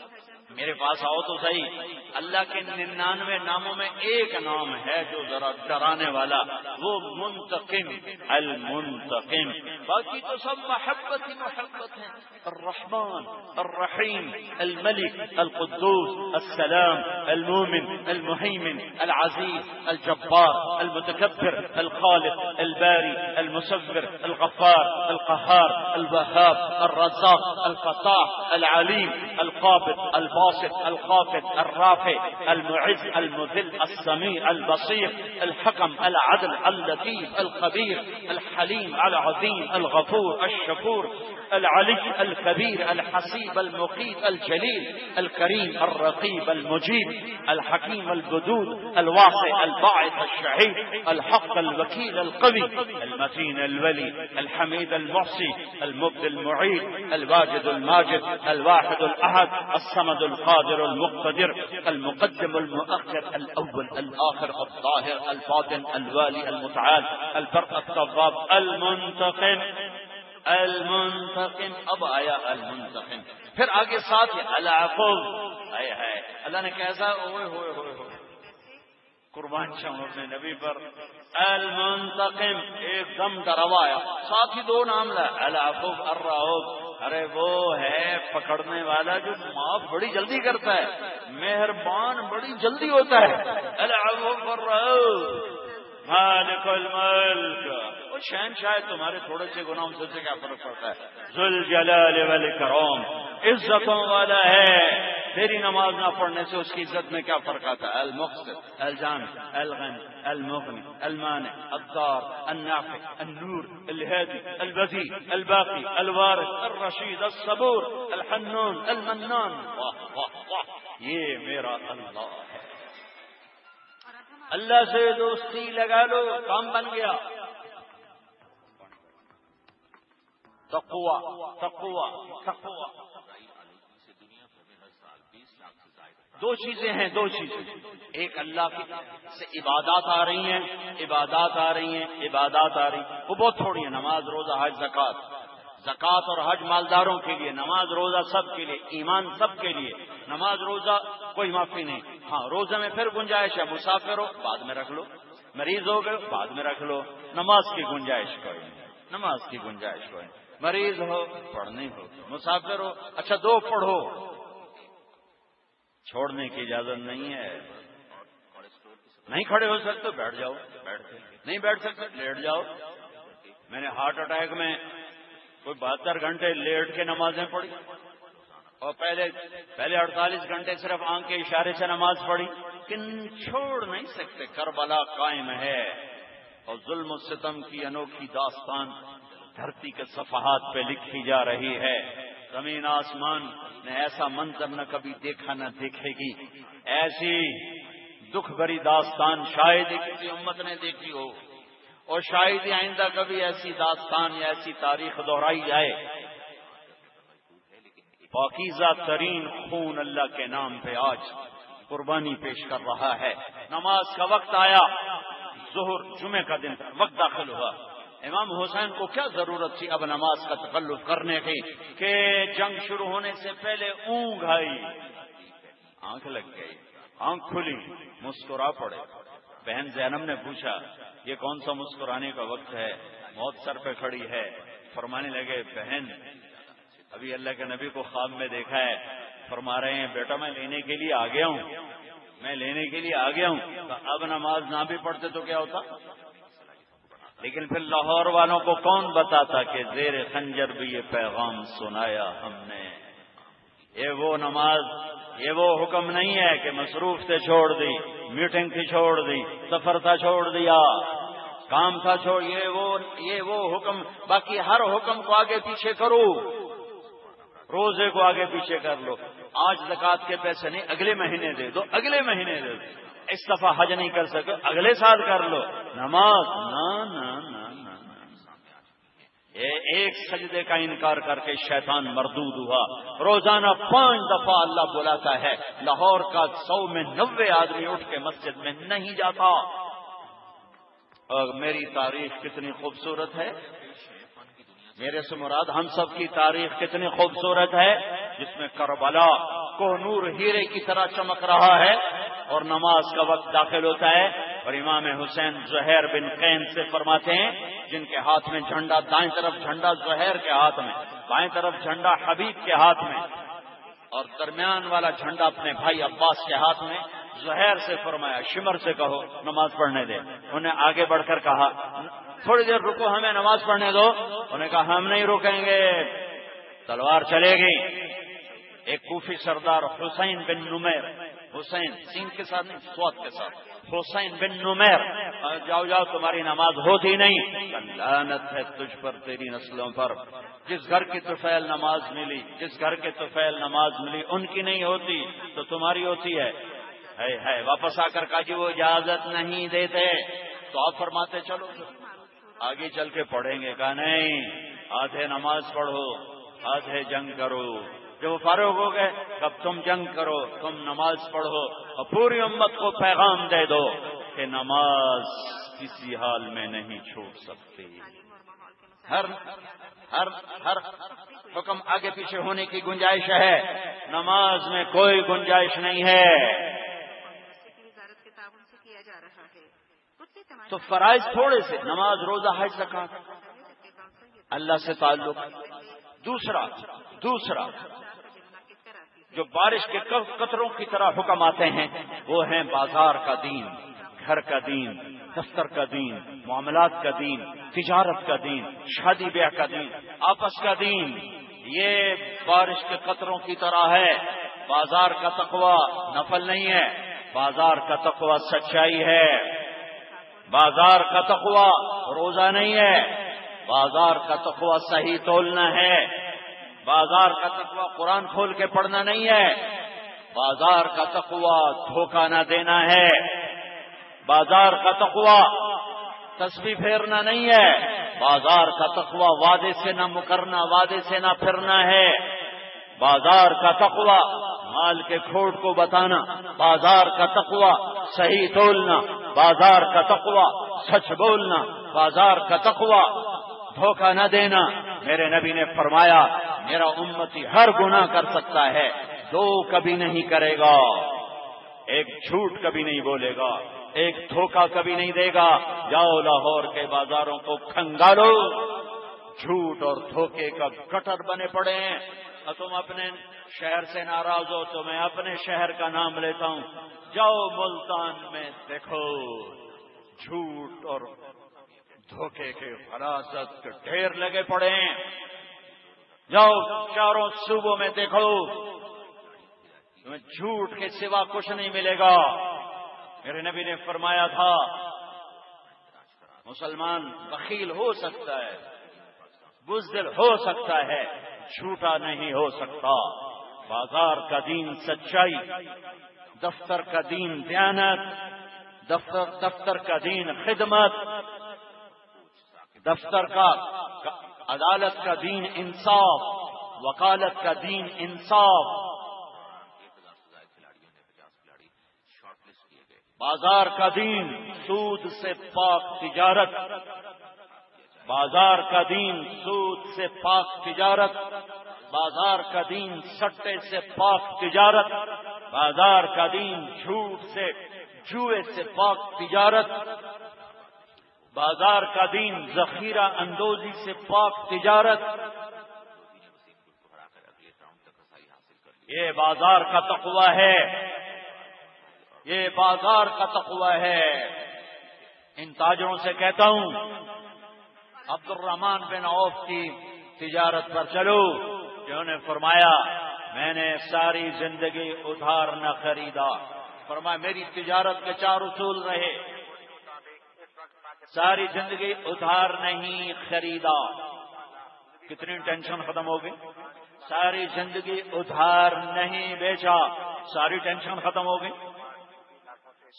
میرے پاس آؤ تو صحیح. اللہ کے 99 ناموں میں ایک نام ہے جو ذرا ڈرانے والا, وہ منتقم, المنتقم. باقی تو سب محبت ہی محبت ہے. الرحمن الرحیم الملک القدوس السلام المومن المهيمن العزيز الجبار المتكبر الخالق الباري المصور الغفار القهار الوهاب الرزاق الفتاح العليم القابض الباسط الباسط الخافض الرافع المعز المذل السميع البصير الحكم العدل اللطيف الخبير الحليم العظيم الغفور الشكور العلي الكبير الحسيب المقيت الجليل الكريم الرقيب المجيب الحكيم البدود الواسع الباعث الشهيد الحق الوكيل القوي المتين الولي الحميد المحصي المبدي المعيد الواجد الماجد الواحد الأحد الصمد القادر المقتدر المقدم المؤخر الأول الآخر الظاهر الباطن الوالي المتعال البر التواب المنتقم اب آیا المنتقم. پھر آگے ساتھ العفو. اللہ نے کیسا ہوئے قربان شاہ اپنے نبی پر. المنتقم ایک دم ڈروایا. ساتھ ہی دو نام لا العفو الرؤوف. ارے وہ ہے پکڑنے والا جو معاف بڑی جلدی کرتا ہے, مہربان بڑی جلدی ہوتا ہے. العفو الرؤوف مالک الملک. وہ شہنشاہ تمہارے تھوڑے سے گناہوں سے کیا فرق پڑتا ہے. ذوالجلال والاکرام عزتوں والا ہے. تیری نماز نہ پڑھنے سے اس کی عزت میں کیا فرق آتا ہے. المقصد الجامع الغنی المغنی المانع الضار النافع النور الهادي البديع الباقي الوارث الرشید الصبور الحنون المنان. واہ واہ واہ, یہ میرا اللہ ہے. اللہ سے دوستی لگا لو, کام بن گیا. تقوی تقوی تقوی. دو چیزیں ہیں, دو چیزیں. ایک اللہ کی سے عبادات آ رہی ہیں, عبادات آ رہی ہیں, عبادات آ رہی ہیں. وہ بہت تھوڑی ہیں. نماز روزہ حج زکوٰۃ. زکوٰۃ اور حج مالداروں کے لیے, نماز روزہ سب کے لیے, ایمان سب کے لیے. نماز روزہ کوئی معافی نہیں. ہاں روزہ میں پھر گنجائش ہے. مسافر ہو بعد میں رکھ لو, مریض ہو گئے بعد میں رکھ لو. نماز کی گنجائش کوئی نہیں, نماز کی گنجائش کوئی نہیں. مریض ہو پڑھنی ہو, مسافر ہو اچھا دو پڑھو, چھوڑنے کی اجازت نہیں ہے. نہیں کھڑے ہو سکتے بیٹھ جاؤ, نہیں بیٹھ سکتے لیٹ جاؤ. میں نے ہارٹ اٹیک میں کوئی 72 گھنٹے لیٹ کے نمازیں پڑھی, اور پہلے 48 گھنٹے صرف آنکھ کے اشارے سے نماز پڑھی. کن چھوڑ نہیں سکتے. کربلا قائم ہے, اور ظلم و ستم کی انوکھی داستان دھرتی کے صفحات پہ لکھی جا رہی ہے. زمین آسمان نے ایسا منظر نہ کبھی دیکھا نہ دیکھے گی. ایسی دکھ بھری داستان شاید ہی کسی امت نے دیکھی ہو, اور شاید ہی آئندہ کبھی ایسی داستان یا ایسی تاریخ دہرائی جائے. پاکیزہ ترین خون اللہ کے نام پہ آج قربانی پیش کر رہا ہے. نماز کا وقت آیا, ظہر جمعے کا دن وقت داخل ہوا. امام حسین کو کیا ضرورت تھی اب نماز کا تکلف کرنے کی کہ جنگ شروع ہونے سے پہلے اونگ آئی, آنکھ لگ گئی, آنکھ کھلی, مسکرا پڑے. بہن زینب نے پوچھا یہ کون سا مسکرانے کا وقت ہے, موت سر پہ کھڑی ہے. فرمانے لگے بہن ابھی اللہ کے نبی کو خواب میں دیکھا ہے, فرما رہے ہیں بیٹا میں لینے کے لیے آ گیا ہوں, میں لینے کے لیے آ گیا ہوں. اب نماز نہ بھی پڑھتے تو کیا ہوتا. لیکن پھر لاہور والوں کو کون بتاتا کہ زیر خنجر بھی یہ پیغام سنایا ہم نے. یہ وہ نماز, یہ وہ حکم نہیں ہے کہ مصروف تھے چھوڑ دی, میٹنگ تھی چھوڑ دی, سفر تھا چھوڑ دیا, کام تھا چھوڑ. یہ وہ حکم. باقی ہر حکم کو آگے پیچھے کرو, روزے کو آگے پیچھے کر لو. آج زکوٰۃ کے پیسے نہیں اگلے مہینے دے دو, اگلے مہینے دے دو. اس دفعہ حج نہیں کر سکے اگلے سال کر لو. نماز نہ یہ ایک سجدے کا انکار کر کے شیطان مردود ہوا. روزانہ 5 دفعہ اللہ بلاتا ہے. لاہور کا 100 میں 90 آدمی اٹھ کے مسجد میں نہیں جاتا. اور میری تاریخ کتنی خوبصورت ہے, میرے سے مراد ہم سب کی تاریخ کتنی خوبصورت ہے, جس میں کربلا کو نور ہیرے کی طرح چمک رہا ہے, اور نماز کا وقت داخل ہوتا ہے. اور امام حسین زہیر بن قین سے فرماتے ہیں جن کے ہاتھ میں جھنڈا, دائیں طرف جھنڈا زہیر کے ہاتھ میں, بائیں طرف جھنڈا حبیب کے ہاتھ میں, اور درمیان والا جھنڈا اپنے بھائی عباس کے ہاتھ میں. زہیر سے فرمایا شمر سے کہو نماز پڑھنے دے. انہیں آگے بڑھ کر کہا تھوڑی دیر رکو ہمیں نماز پڑھنے دو. انہوں نے کہا ہم نہیں رکیں گے, تلوار چلے گی. ایک کوفی سردار حسین بن نمیر، حسین سین کے ساتھ نہیں سواد کے ساتھ، حسین بن نمیر، جاؤ جاؤ تمہاری نماز ہوتی نہیں، لعنت ہے تجھ پر تیری نسلوں پر، جس گھر کی طفیل نماز ملی، جس گھر کے طفیل نماز ملی ان کی نہیں ہوتی تو تمہاری ہوتی ہے۔ واپس آ کر کہا کہ وہ اجازت نہیں دیتے، تو آپ فرماتے چلو آگے چل کے پڑھیں گے، کہا نہیں، آدھے نماز پڑھو آدھے جنگ کرو۔ جب وہ فارغ ہو گئے تب تم جنگ کرو، تم نماز پڑھو، اور پوری امت کو پیغام دے دو کہ نماز کسی حال میں نہیں چھوٹ سکتی۔ ہر ہر ہر حکم آگے پیچھے ہونے کی گنجائش ہے، نماز میں کوئی گنجائش نہیں ہے۔ تو فرائض تھوڑے سے، نماز، روزہ، حج، زکات، اللہ سے تعلق۔ دوسرا جو بارش کے قطروں کی طرح حکم آتے ہیں وہ ہیں بازار کا دین، گھر کا دین، دفتر کا دین، معاملات کا دین، تجارت کا دین، شادی بیاہ کا دین، آپس کا دین، یہ بارش کے قطروں کی طرح ہے۔ بازار کا تقوی نفل نہیں ہے، بازار کا تقوی سچائی ہے، بازار کا تقوی روزہ نہیں ہے، بازار کا تقوی صحیح تولنا ہے، بازار کا تقوی قرآن کھول کے پڑھنا نہیں ہے، بازار کا تقوی دھوکہ نہ دینا ہے، بازار کا تقوی تسبیح پھیرنا نہیں ہے، بازار کا تقوی وعدے سے نہ مکرنا، وعدے سے نہ پھرنا ہے، بازار کا تقوی مال کے کھوٹ کو بتانا، بازار کا تقوی صحیح تولنا، بازار کا تقوی سچ بولنا، بازار کا تقوی دھوکہ نہ دینا۔ میرے نبی نے فرمایا میرا امتی ہر گناہ کر سکتا ہے، دو کبھی نہیں کرے گا، ایک جھوٹ کبھی نہیں بولے گا، ایک دھوکہ کبھی نہیں دے گا۔ جاؤ لاہور کے بازاروں کو کھنگالو، جھوٹ اور دھوکے کا گٹر بنے پڑے ہیں۔ اور تم اپنے شہر سے ناراض ہو تو میں اپنے شہر کا نام لیتا ہوں، جاؤ ملتان میں دیکھو جھوٹ اور دھوکے کے فراست کے ڈھیر لگے پڑے ہیں، جاؤ چاروں صوبوں میں دیکھو، تمہیں جھوٹ کے سوا کچھ نہیں ملے گا۔ میرے نبی نے فرمایا تھا مسلمان بخیل ہو سکتا ہے، بزدل ہو سکتا ہے، جھوٹا نہیں ہو سکتا۔ بازار کا دین سچائی، دفتر کا دین دیانت، دفتر کا دین خدمت، دفتر کا عدالت کا دین انصاف، وکالت کا دین انصاف، بازار کا دین سود سے پاک تجارت، بازار کا دین سود سے پاک تجارت، بازار کا دین سٹے سے پاک تجارت، بازار کا دین جھوٹ سے جوئے سے پاک تجارت، بازار کا دین ذخیرہ اندوزی سے پاک تجارت۔ یہ بازار کا تقوی ہے، یہ بازار کا تقوی ہے۔ ان تاجروں سے کہتا ہوں عبد الرحمن بن عوف کی تجارت پر چلو، جنہوں نے فرمایا میں نے ساری زندگی ادھار نہ خریدا، فرمایا میری تجارت کے 4 اصول رہے، ساری زندگی ادھار نہیں خریدا۔ کتنی ٹینشن ختم ہو گئی، ساری زندگی ادھار نہیں بیچا، ساری ٹینشن ختم ہو گئی۔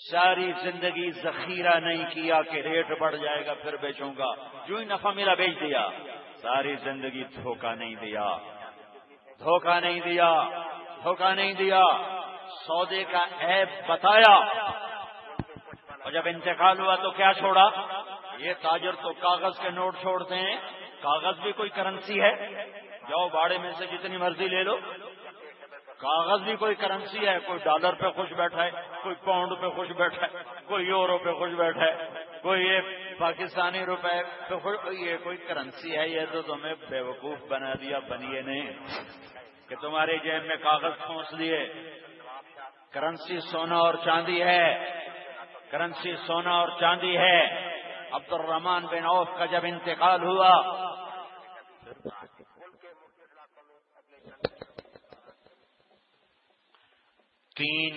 ساری زندگی ذخیرہ نہیں کیا کہ ریٹ بڑھ جائے گا پھر بیچوں گا، جو ہی نفع ملا بیچ دیا۔ ساری زندگی دھوکہ نہیں دیا، دھوکہ نہیں دیا، دھوکہ نہیں دیا، سودے کا عیب بتایا، اور جب انتقال ہوا تو کیا چھوڑا؟ یہ تاجر تو کاغذ کے نوٹ چھوڑتے ہیں، کاغذ بھی کوئی کرنسی ہے؟ جاؤ باڑے میں سے جتنی مرضی لے لو، کاغذ بھی کوئی کرنسی ہے۔ کوئی ڈالر پہ خوش بیٹھا ہے، کوئی پاؤنڈ پہ خوش بیٹھا ہے، کوئی یورو پہ خوش بیٹھا ہے، کوئی یہ پاکستانی روپے پہ خوش، یہ کوئی کرنسی ہے؟ یہ تو تمہیں بیوقوف بنا دیا بنیے نے کہ تمہاری جیب میں کاغذ پھونس دیے۔ کرنسی سونا اور چاندی ہے، کرنسی سونا اور چاندی ہے۔ عبد الرحمن بن عوف کا جب انتقال ہوا 3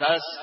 10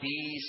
20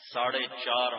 4.5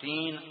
3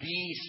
20